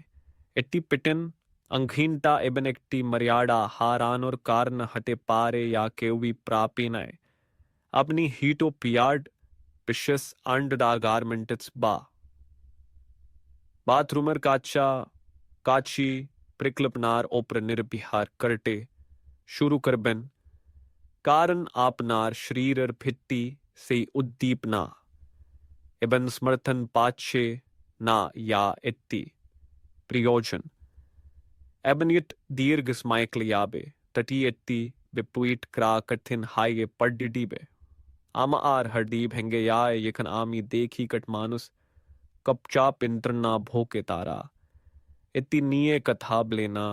एट्टी पिटन अंघीनता एबन एकटी मर्यादा हारान और कारण हते पारे या केवी प्रापिनाय अपनी हीटो पियाड पिशस अंडदा गारमेंट्स बा बाथरूमर काचा काची प्रिक्लपनार ओपर निर्बिहार करटे शुरू करबन कारण आपनार शरीरर भित्ति से उद्दीपना एबन समर्थन पाछे ना या इत्ती प्रयोजन एबन यत दीर्घ स्माइकल याबे तटी इत्ती विपुट क्रा कठिन हाये पड्डीबे आमा आर हड्डी भेंगे याय यखन आमी देखी कट मानुस कपचा पिंत्रना भोके तारा इत्ती नीये कथा ब्लेना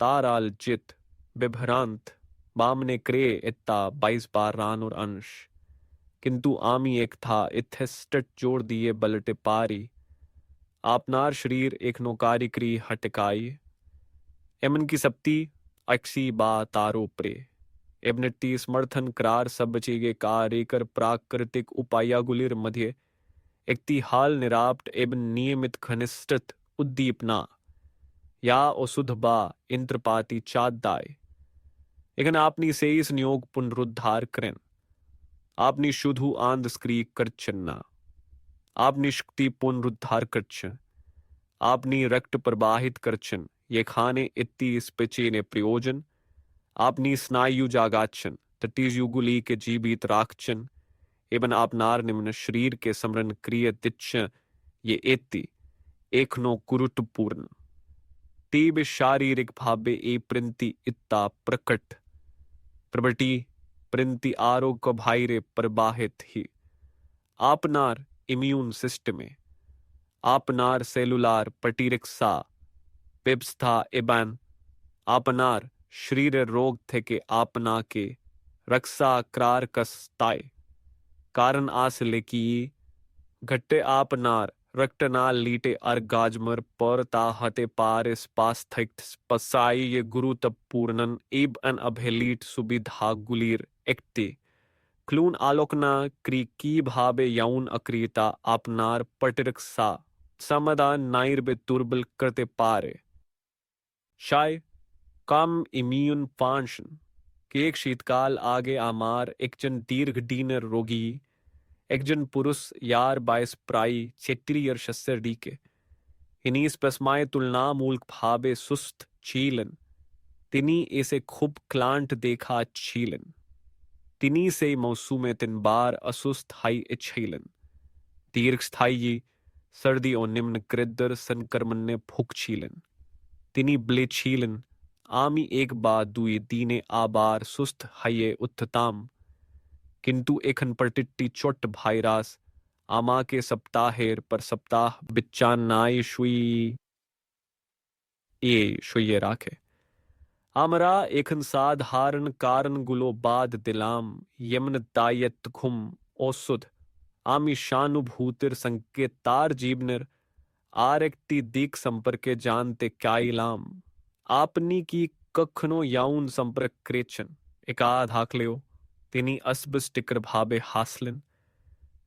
ताराल जित बिभ्रांत बामने क्रे इत्ता 22 बार रान और अंश किंतु आमी एक था इथेस्टट जोड़ दिए बलटे पारी आपनार शरीर एक नौकारी क्री हटकाई एमन की सप्ती अक्सी बा तारो प्रे एबनट्टी समर्थन करार सब बचेगे कार्य कर प्राकृतिक उपाया गुलिर मध्य एकती हाल निराप्त एवं नियमित घनिष्ठत उद्दीपना या ओसुध बा इंद्रपाती चादाय एखन आपनी सेइस नियोग पुनरुद्धार करें आपनी शुद्धु आंद स्क्री करचन्ना आपनी शक्ति पुनरुद्धार करचन आपनी रक्त प्रवाहित करचन ये खाने इत्ती इस पिचे ने प्रयोजन आपनी स्नायु जागाचन तटीजुगुली के जीवित राखचन एवं आपनार निम्न शरीर के समरण क्रिय दिच्छ ये एत्ती एकनो गुरुत्वपूर्ण तीब शारीरिक भावे ए प्रिंति इत्ता प्रकट प्रबटी प्रिंति आरोग्य भाईरे प्रवाहित ही आपनार इम्यून सिस्टम में आपनार सेलुलार पटिरिक्सा पिब्स्था एबन आपनार शरीर रोग থেকে আপনাকে रक्षा करार कस्ताय कारण आसले की घट्टे आपनार रक्तनाल लीटे अर्गाजमर परता हते पार स्पास्थिक्त पसाई ये गुरुत्वपूर्णन एब अन अभेलीट सुविधा गुलीर एकते क्लून आलोकना क्री की भावे यौन अक्रियता आपनार पटिरक्सा समाधान नाइर बे दुर्बल करते पारे शाय कम इम्यून फांशन के एक शीतकाल आगे आमार एकजन दीर्घ डीनर रोगी एकजन पुरुष यार बायस प्राई 36 शस्त्र डीके इनीस पस्माय तुलना मूल्क भावे सुस्त छीलन तिनी ऐसे खूब क्लांट देखा छीलन तिनी से मौसू में 3 बार असुस्त हाई इच्छीलन दीर्घ स्थायी सर्दी और निम्न कृद्र संक्रमण ने भूख छीलन तिनी ब्ले छीलन आमी एक बार दुई दीने आबार सुस्त हाये उत्थताम किंतु एखन प्रतिट्टी चोट भाईरास आमा के सप्ताहेर पर सप्ताह बिच्चान नाई शुये राखे आमरा एखन साधारण कारण गुलो बाद दिलाम यमन दायत घुम ओसुद आमी शानुभूतिर संकेतार जीवनर आरेक्ति दीक संपर्के जानते क्याइलाम आपनी की कखनो याउन संपर्क क्रेचन एकाध हाकलेओ तिनी असबस टिकर भाबे हासलिन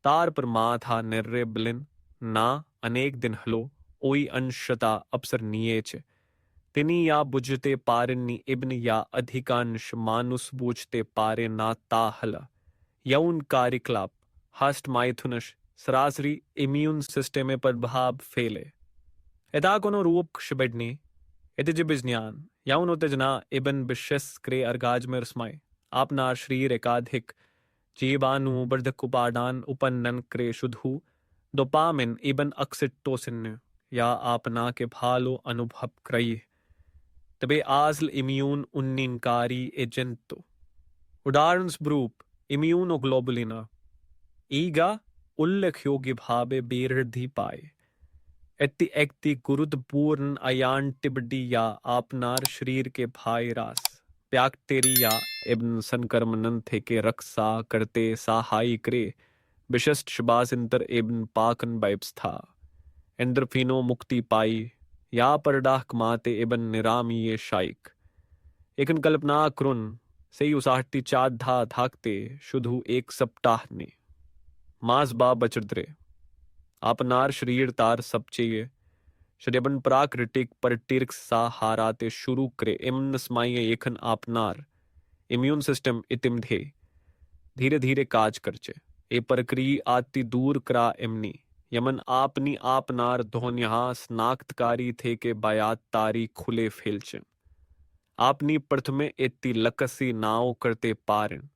तार पर माथा निर्रे बिलिन ना अनेक दिन हलो ओई अंशता अवसर नियेच तिनी या बुझते पारिनी इब्न या अधिकांश मानुस बूझते पारे ना ताहला यौन कार्यकलाप हस्ट माइथुनश सरासरी इम्यून सिस्टम में प्रभाव फेले यदा कोनो रूप शबडनी यदि जिबिजन्यान यौन उत्तेजना इबन बिशस क्रे अर्गाजमेर स्माय आपनार शरीर एकाधिक जीवाणु वर्धक उपादान उपन्नन क्रे शुद्धु डोपामिन इबन ऑक्सीटोसिन या आपना के भालो अनुभव क्रई तबे आजल इम्यून उन्निनकारी एजेंटो उदाहरण स्वरूप इम्यूनोग्लोबुलिना ईगा उल्लेख योग्य भावे बेरधी पाए एति एक्ति गुरुत्वपूर्ण अयान टिबडी या आपनार शरीर के भाईरास बैक्टीरिया एवं संक्रमणन थे के रक्षा करते सहाय करे विशिष्ट शबासिंतर एवं पाकन व्यवस्था एंडोर्फिनो मुक्ति पाई या परडाह कमाते एवं निरामीय शाइक एकन कल्पना क्रुन से उसाहटी चाधा धाकते शुधु एक सप्ताह ने मास बा बचद्रे आपनार शरीर तार सब चाहिए शरीबन प्राकृतिक परटीर्क सा हाराते शुरू करे इमन स्माय एखन आपनार इम्यून सिस्टम इतिम धे धीरे धीरे काज करचे ए प्रक्रिया आती दूर करा इमनी यमन आपनी आपनार धोन्यहा स्नाक्तकारी थे के बायात तारी खुले फेलचन आपनी प्रथमे एती लकसी नाव करते पारन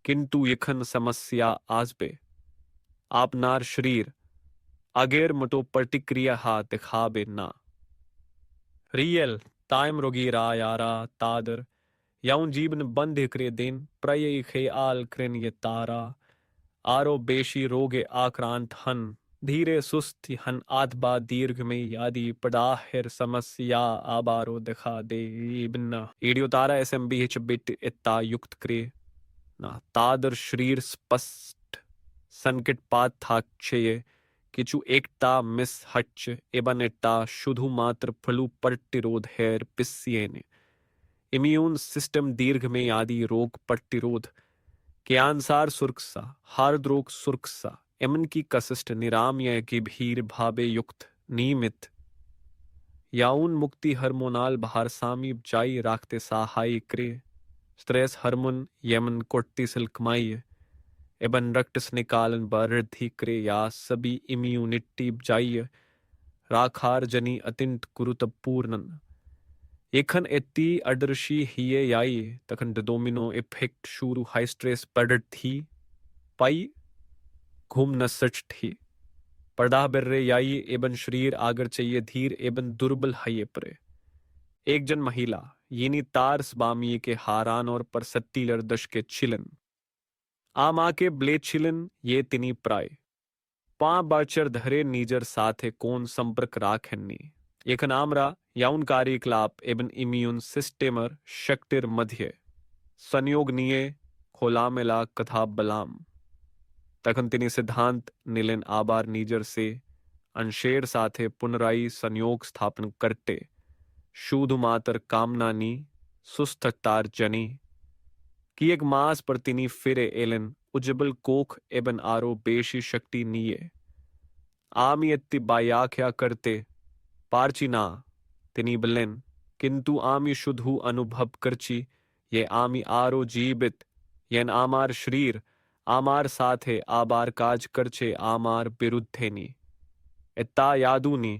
किंतु यखन समस्या आजबे आपनार शरीर अगेर मटो प्रतिक्रिया हा दिखाबे ना रियल टाइम रोगी रा यारा तादर याउन जीवन बंद करे दिन प्रय ख्याल क्रेन ये तारा आरो बेशी रोगे आक्रांत हन धीरे सुस्त हन आधबा दीर्घ में यादी पड़ाहिर समस्या आबारो दिखा दे बिन्ना एडियो तारा एसएमबी हिच बिट इत्ता युक्त करे ना तादर शरीर स्पष्ट संकट पात था क्षय किचु एकता मिस हच्च एबन इट्टा शुधु मात्र फलु प्रतिरोध हेर पिस्येने इम्यून सिस्टम दीर्घ में आदि रोग प्रतिरोध के अनुसार सुरक्षा हार्द रोग सुरक्षा एमन की कशिष्ट निरामय की भीर भावे युक्त नियमित याउन मुक्ति हार्मोनाल बाहर सामीप जाई राखते सहाय करे स्ट्रेस हार्मोन यमन कोर्टिसोल कमाई एबन रक्त निकालन वृद्धि करे या सभी इम्यूनिटी जाइए राखार जनी अत्यंत गुरुत्वपूर्ण एखन एती अदर्शी हिये याई तखन डोमिनो इफेक्ट शुरू हाई स्ट्रेस पड़त थी पाई घूम न सच थी पर्दा बिर्रे याई एबन शरीर आगर चाहिए धीर एबन दुर्बल हाइये परे एक जन महिला येनी तार स्वामी के हारान और पर सत्तीलर दश के छिलन आमा के ब्ले छिलन ये तिनी प्राय पां बाचर धरे नीजर साथे कोन संपर्क राखेन्नी एखन आमरा याउन कार्यकलाप एवं इम्यून सिस्टेमर शक्तिर मध्य संयोगनीय खोलामेला कथा बलाम तखन तिनी सिद्धांत निलेन आबार नीजर से अंशेर साथे पुनराई संयोग स्थापन करते शुद्ध मातर कामनानी सुस्थतार जनी कि एक मास पर तिनी फिरे एलन उज्जबल कोख एवं आरो बेशी शक्ति नीये आमी एत्ती बायाख्या करते पारचिना तिनी बलेन किंतु आमी शुद्धु अनुभव करची ये आमी आरो जीवित येन आमार शरीर आमार साथे आबार काज करचे आमार विरुद्धेनी एत्ता यादूनी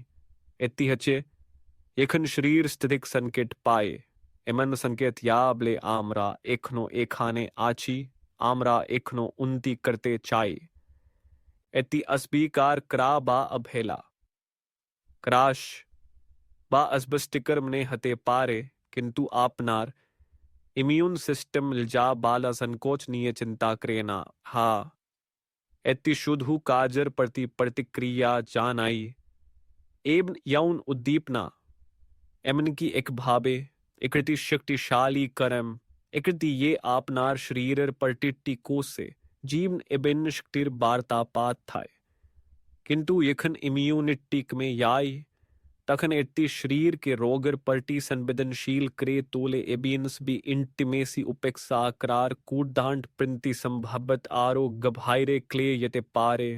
एत्ती हचे एखन शरीर स्थितिक संकेत पाए एमन संकेत याबले आमरा एखनो एखाने आची आमरा एखनो उन्ती करते चाई एत्ती अस्वीकार करा बा अभेला क्राश बा अस्बस्टिकर मने हते पारे किंतु आपनार इम्यून सिस्टम लिजा बाला संकोचनीय चिंता करेना हा एत्ती शुद्धु काजर प्रति प्रतिक्रिया जान आई एवं यौन उद्दीपना एमन की एक भावे इकृति शक्तिशाली करम इकृति ये आपनार शरीर प्रतिट्टी को से जीवन एबेन शक्तिर वार्तापात थाय किंतु यखन इम्यूनिटिक में याई तखन एत्ती शरीर के रोगर पर्टी संवेदनशील करे तोले एबियंस भी इंटिमेसी उपेक्षा करार कूटदांड प्रंति संभावित आरो गभाइरे क्ले यते पारे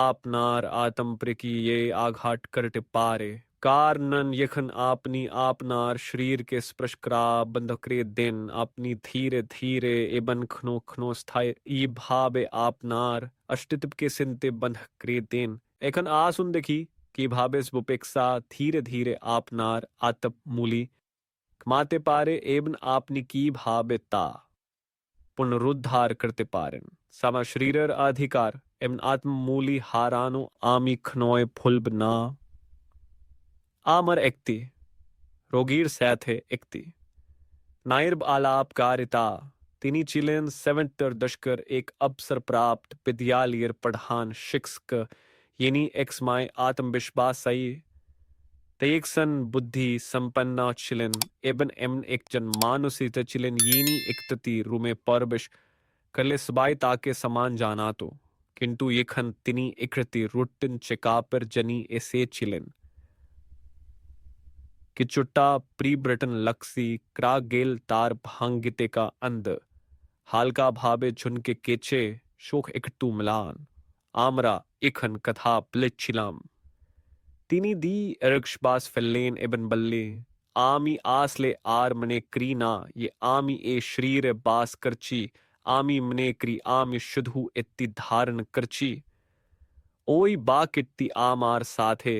आपनार आत्म प्रकी ये आघाट करते पारे कारणन यखन आपनी आपनार शरीर के स्पर्श करा बंध करे दिन अपनी धीरे धीरे एबन खनो खनो स्थाय ई भावे आपनार अस्तित्व के सिंते बंध करे दिन एखन आसुन देखी कि भावे उपेक्षा धीरे धीरे आपनार आत्म मूली कमाते पारे एवं आपनी की भावेता पुनरुद्धार करते पारेन समा शरीर अधिकार एवं आत्म मूली हारानो आमी खनोय फुल्ब ना आमर एकती रोगीर सैथे एकती नायर्ब आलापकारिता तिनी चिलेन 70 दशकर एक अवसर प्राप्त विद्यालय पढ़ान शिक्षक येनी एक्समाय आत्मविश्वासई तेयकसन बुद्धि संपन्ना चिलेन एबन एमन एक जन मानुसित चिलेन येनी एकतती रूमे परबिश कले सबाई ताके समान जाना तो किंतु येखन तिनी इकृति रुट्टिन चिकापर जनी ऐसे चिलेन कि चुट्टा प्री ब्रिटन लक्सी क्रा गेल तार भांगिते का अंद हालका भावे झुनके केचे शोक इकट्टू मिलान आमरा इखन कथा प्लिच्छिलाम तिनी दी एरक्षबास फल्लेन एबन बल्ले आमी आसले आर मने क्रीना ये आमी ए शरीर बास करची आमी मने क्री आमी शुद्धु इत्ती धारण करची ओई बा कित्ती आमार साथे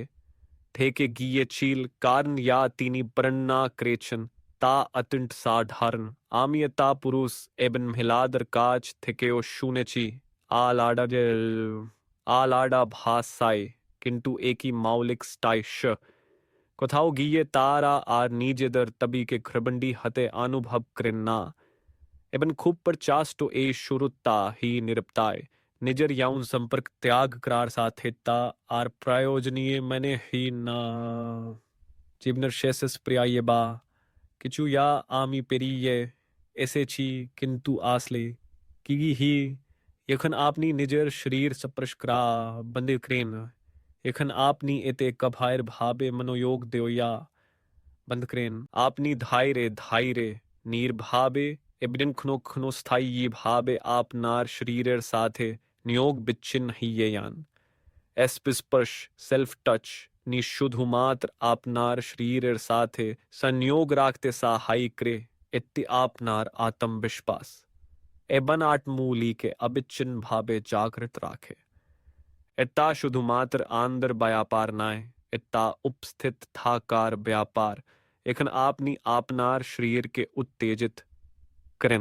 थे के गिये चील कारण या तीनी प्रन्ना क्रेचन ता अत्यंत साधारण आमियता पुरुष एबन महिलादर काज थे के ओ शूनेची आलाडा भास साई किंतु एकी मौलिक स्टाइश कोथाओ गिये तारा आर नीजेदर तभी के घ्रबंडी हते अनुभव करना एबन खूब पर चास्तो ए शुरुत्ता ही निरपताय निजर याउन संपर्क त्याग करार साथेता आर प्रायोजनीय मैंने ही ना जीवनर शेषस प्रियाये बा किचु या आमी पेरिये ऐसे छी किंतु आसले की ही यखन आपनी निजर शरीर स्पर्श करा बंदे क्रेन यखन आपनी एते कभायर भावे मनोयोग देवया बंद क्रेन आपनी धायरे नीर भावे एबिन खनो खनो स्थायी भावे आपनार शरीर साथे नियोग बिच्छिन्न ही ये यान स्पर्श सेल्फ टच नि शुद्ध मात्र आपनार शरीर साथे संयोग राखते सहाय करे इत्ति आपनार आत्म विश्वास एबन आत्मूली के अबिच्छिन्न भावे जागृत राखे इत्ता शुद्ध मात्र आंदर व्यापार नाय इत्ता उपस्थित थाकार व्यापार एखन आपनी आपनार शरीर के उत्तेजित करें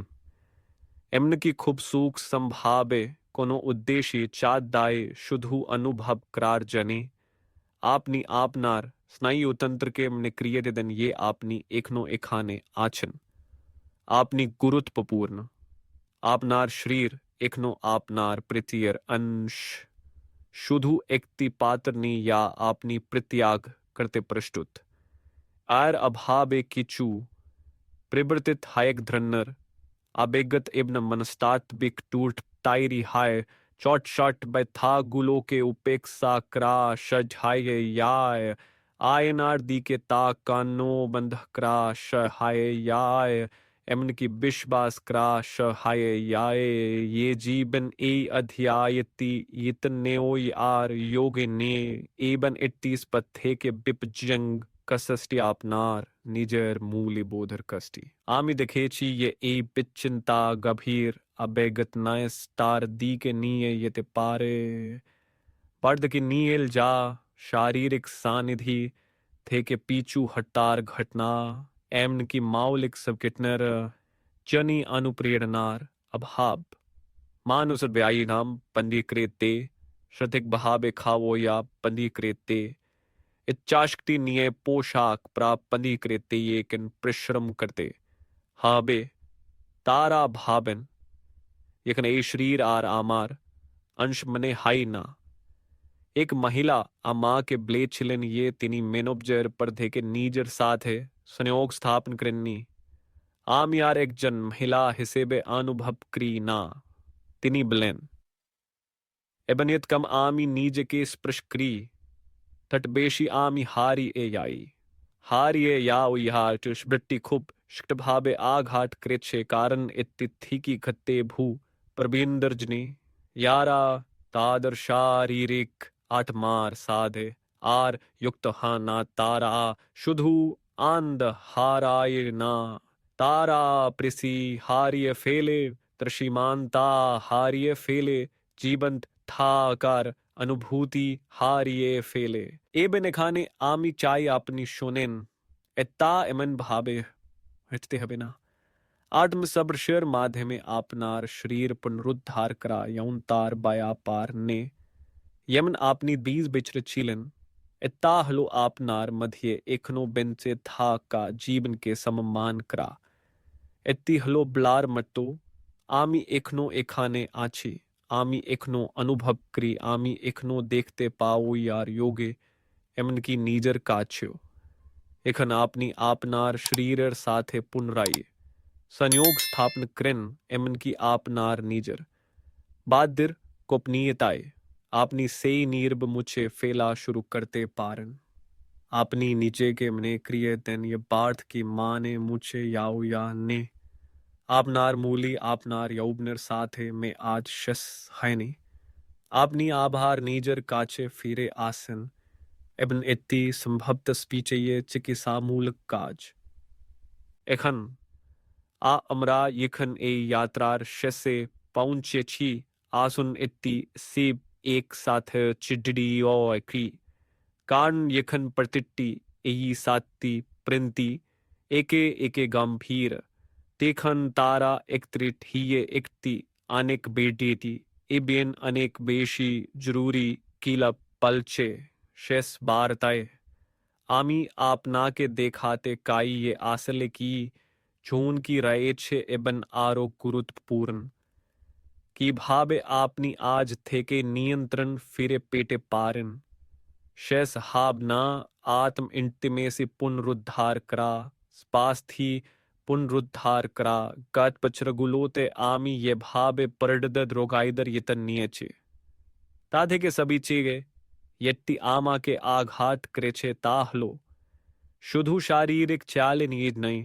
एमन की खूब सूख संभावे कोनो उद्देश्य चादाय शुद्धु अनुभव करार जने आपनी आपनार स्नायु तंत्र के निक्रिय दिन ये आपनी एकनो एखाने आचन आपनी गुरुत्वपूर्ण आपनार शरीर एकनो आपनार प्रीतियर अंश शुधु एकती पात्रनी या आपनी प्रत्याग करते प्रस्तुत आर अभावे किचु प्रवर्तित हायक धरन्नर आबेगत इब्न मनस्तात बिक टूट तायरी हाय चौट शट बै था गुलो के उपेक्षा क्रा शज हाय याय आयनार दी के ता कानो बंध क्रा श हाय याय एमन की विश्वास क्रा श हाय याय ये जीवन ए अध्यायति यतन्यो यार योगे ने एबन इट्टीस पत्थे के बिपजंग कसस्टी आपनार निजर मूली बोधर कष्टी आमी देखेची ये ए पिचिंता गभीर अबेगत नयस तार दी के नीये यते पारे पर्द की नील जा शारीरिक सानिधि थे के पीछू हट्टार घटना एमन की मौलिक सब किटनर चनी अनुप्रेरणार अभाव मानुसर व्यायी नाम पंदीकृते श्रद्धिक बहाबे खावो या पंदीकृते इच्छाशक्ति निये पोशाक प्राप्त पंदीकृते ये किन परिश्रम करते हाबे तारा भाबन यकन ए शरीर आर आमार अंश मने हाई ना एक महिला अमा के ब्ले छिलन ये तिनी मेनोबजर पर्दे के नीजर साथ है संयोग स्थापन करनी आम यार एक जन महिला हिसेबे अनुभव क्री ना तिनी ब्लेन एबनियत कम आमी नीज के स्पर्श क्री तटबेशी आमी हारी ए याओ यार चुष्बृट्टी खूब शिष्टभावे आघाट कृच्छे कारण इत्तिथि की खत्ते भू प्रबींदर्जनी यारा तादर शारीरिक आठमार साधे आर युक्त हाना तारा शुधु आंद हाराय ना तारा प्रिसी हारिय फेले त्रशीमानता हारिय फेले जीवंत थाकार अनुभूति हारिये फेले एबे नेखाने आमी चाय अपनी शोनेन एता एमन भावे हटते हबे ना आत्म सब्र माध्यमे आपनार शरीर पुनरुद्धार करा यौनतार बाया पार ने यमन आपनी बीज बिचर चीलन एता हलो आपनार मध्य एखनो बेंचे था का जीवन के सम्मान करा एत्ती हलो ब्लार मट्टो आमी एखनो एखाने आछी आमी एखनो अनुभव करी आमी एखनो देखते पाओ यार योगे एमन की नीजर काछ्यो एखन आपनी आपनार शरीर साथे पुनराई संयोग स्थापन कृन एमन की आपनार नीजर बादिर गोपनीयताए आपनी से नीरब मुझे फेला शुरू करते पारन आपनी नीचे के मने क्रिय तेन ये पार्थ की माने मुझे याओ या ने आपनार मूली आपनार यौबनर साथे में आज शस है नहीं आपनी आभार नीजर काचे फिरे आसन एबन इत्ती संभवत स्पीचये चिकित्सा मूलक काज एखन आ अमरा यखन ए यात्रार शसे पहुंचे छी आसुन इत्ती सेब एक साथ चिडड़ी ओ की कान यखन प्रतिट्टी एही साती प्रिंती एके एके गंभीर तेखन तारा एकत्रित हिये एकती अनेक बेडेती इबेन अनेक बेशी जरूरी कीला पलचे शेष बारताए आमी आपना के देखाते काई ये आसले की चून की रए छे एबन आरो गुरुत पूर्ण की भावे आपनी आज थे के नियंत्रण फिरे पेटे पारन शेष हाबना आत्म इंटिमे से पुनरुद्धार करा स्पास्थी पुनरुद्धार करा गत पचरगुलोते आमी ये भावे परडद रोगाइदर यतन नियचे ताधे के सभी चीगे यत्ती आमा के आघात करेछे ताहलो शुधु शारीरिक चाल नीज नहीं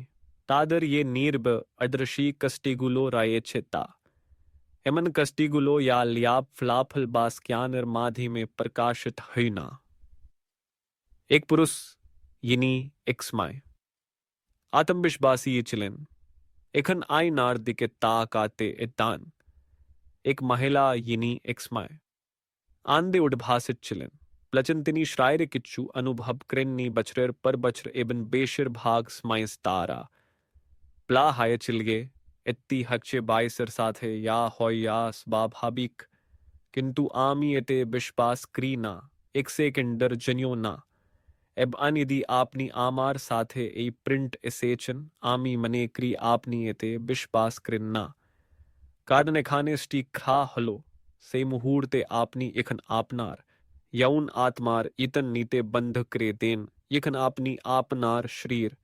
तादर ये नीर्ब अदृशी कष्टिगुलो रायेछे ता एमन कष्टिगुलो या लियाप फ्लाफल बास्क्यानर माधी में प्रकाशित हईना एक पुरुष यिनी एक स्माय आत्मविश्वासी ये चिलन एखन आई नार दिके ताक आते इतान एक महिला यिनी एक स्माय आंदे उडभासित चिलन प्लचंतिनी श्रायर किच्चू अनुभव क्रेन्नी बचरेर पर बचर एबन बेशिर भाग स्माइस तारा प्ला हाय चिलगे इत्ती हक्चे बाइसर साथे या होय या स्वाभाविक किंतु आमी एते विश्वास क्रीना एक सेकंडर जन्यो ना एब अनिदि आपनी आमार साथे ए प्रिंट एसेचन आमी मने क्री आपनी एते विश्वास क्रिन्ना कारण खाने स्टी खा हलो से मुहूर्ते आपनी इखन आपनार यौन आत्मार इतन नीते बंध करे देन इखन आपनी आपनार शरीर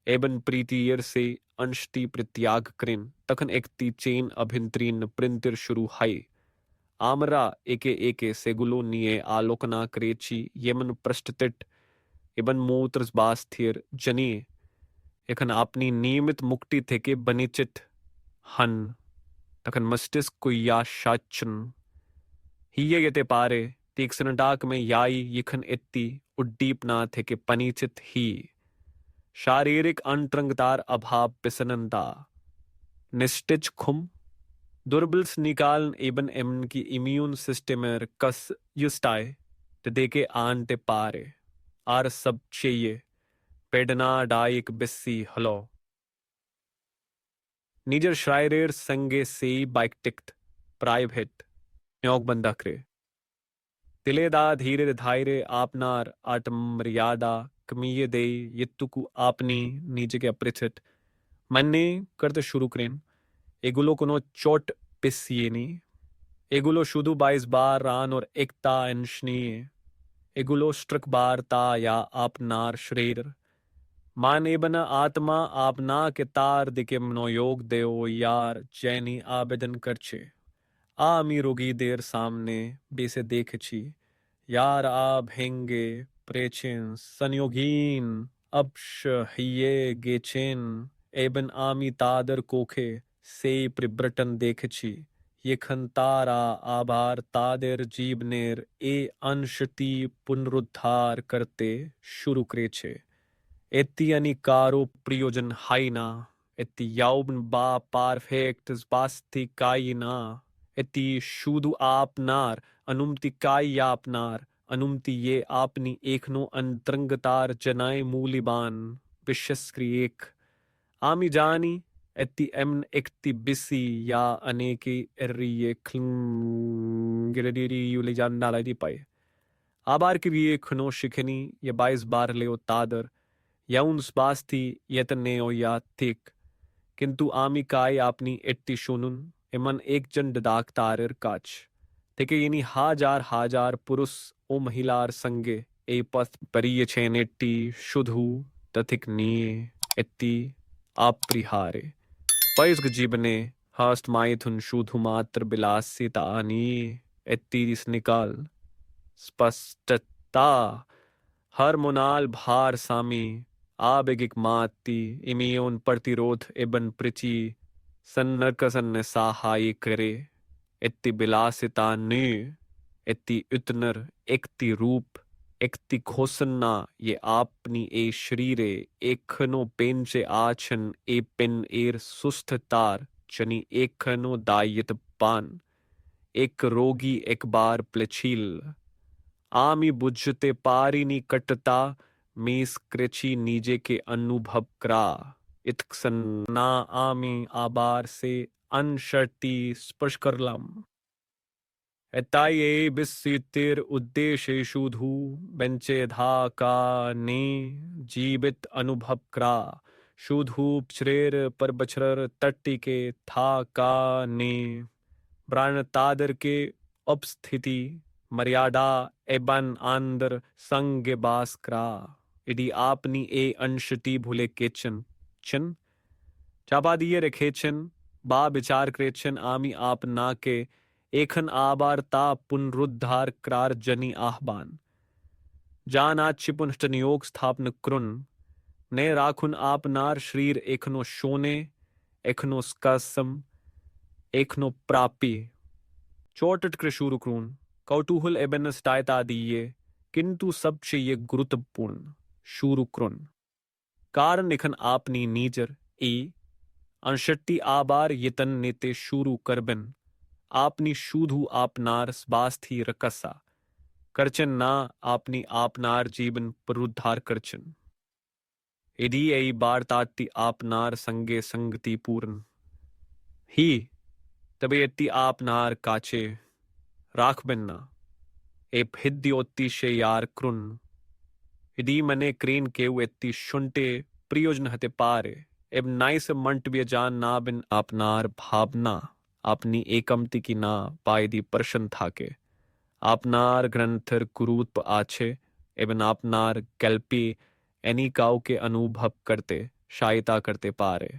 एबन प्रीतियर से अंशति प्रत्याग करें तखन एकती चेन अभिंतरीन प्रिंतिर शुरू हाई आमरा एके एके सेगुलो निये आलोकना करेची यमन पृष्ठतिट इबन मूत्र बास्थिर जनिए एखन आपनी नियमित मुक्ति थे के बनिचित हन तखन मस्तिष्क को या शाचन हिये यते पारे तीक्ष्ण डाक में याई यखन इत्ती उड्डीपना थे के पनिचित ही शारीरिक अंतरंगतार अभाव पिसनंता निस्टिच खुम दुर्बल्स निकाल एबन एमन की इम्यून सिस्टमेर कस युस्टाए ते देके आन ते पारे आर सब चाहिए पेडना डाइक बिस्सी हलो निजर श्रायरेर संगे से बाइक टिक्ट प्राइवेट न्योक बंदा करे तिलेदा धीरे धायरे आपनार आत्म मर्यादा कमीये दे यत्तुकु आपनी नीचे के अपरिचित मन्ने करते शुरू करें एगुलो कोनो चोट पिसियेनी एगुलो शुदु 22 बार रान और एकता अंशनीय एगुलो स्ट्रक बार ता या आपनार शरीर माने बना आत्मा आपना के तार दिके मनोयोग देओ यार जैनी आवेदन करछे आमी रोगी देर सामने बेसे देखछी यार आ भेंगे प्रेचिन संयोगीन अपश हिये गेचेन एबन आमी तादर कोखे से प्रिब्रटन देखछी ये खंतारा आभार तादेर जीवनेर ए अंशति पुनरुद्धार करते शुरू करे छे एत्ती अनिकारो प्रयोजन हाइना एत्ती याउबन बा परफेक्ट बास्ति काइना एत्ती शुदु आपनार अनुमति काय आपनार अनुमति ये आपनी एकनो अंतरंगतार जनाए मूलिबान विशस्क्रिएक आमी जानी एत्ती एमन एकती बिसी या अनेकी एर्रिये गिरदीरी युले जान डाला दी पाए आबार के लिए खनो शिखनी ये 22 बार ले तादर या उन स्पास्ती यतने ओ या थिक किंतु आमी काय आपनी एट्टी शुनुन एमन एक जन दाक तारर काच तेके यनी हाजार पुरुष ओ महिलार संगे ए पथ परिये छेन एट्टी शुधु तथिक निये एत्ती आप्रिहारे पैस्ग जीवने हास्ट माइथुन शुधु मात्र बिलासिता आनी एत्तीस निकाल स्पष्टता हर मोनाल भार सामी आबेगिक माती इमियोन प्रतिरोध एबन प्रची सन्नरकसन सहाय करे एत्ती बिलासिता ने एत्ती उतनर एकती रूप एकती घोषणा ये आपनी ए शरीरे एकनो पेंचे आछन ए पेन एर सुस्थ तार चनी एकनो दायित पान एक रोगी एक बार प्लछील आमी बुझते पारिनी कटता मीस कृचि नीजे के अनुभव करा इत्कसन ना आमी आबार से अनशर्ती स्पर्श करलम एताये बिस्सितिर उद्देश्य शुधु बेंचे धा का ने जीवित अनुभव करा शुधु पचरेर पर बछरर तट्टी के था का ने प्राण तादर के उपस्थिति मर्यादा एबन आंदर संग बास करा यदि आपनी ए अंशति भूले केचन चन चापा दिए रेखेचन बा विचार क्रेचन आमी आप ना के एखन आबारता पुनरुद्धार क्रार जनी आह्वान जान आज पुनः स्थापन क्रुन ने राखुन आप नार शरीर एखनो शोने एखनो स्कसम एखनो प्रापी चोटट कृशुरु क्रून कौतूहल एबन स्टायता दिए किंतु सबसे ये गुरुत्वपूर्ण शुरु क्रुन कारण एखन आपनी नीजर ए अंशट्टी आबार येतन नेते शुरू करबन आपनी शुधु आपनार स्वास्थी रकसा करचन ना आपनी आपनार जीवन पुनरुद्धार करचन यदि यही बारताती आपनार संगे संगति पूर्ण ही तबे यति आपनार काचे राख बिन्ना ए भिद्योत्ति से यार क्रुन यदि मने क्रेन केव एत्ती शुंटे प्रयोजन हते पारे एब नाइस मंट जान ना बिन आपनार भावना আপনি একমতি কি না পায়দি প্রশ্ন থাকে আপনার গ্রন্থের গুরুত্ব আছে এবং আপনার গল্পে এনি কাউকে অনুভব করতে সহায়তা করতে পারে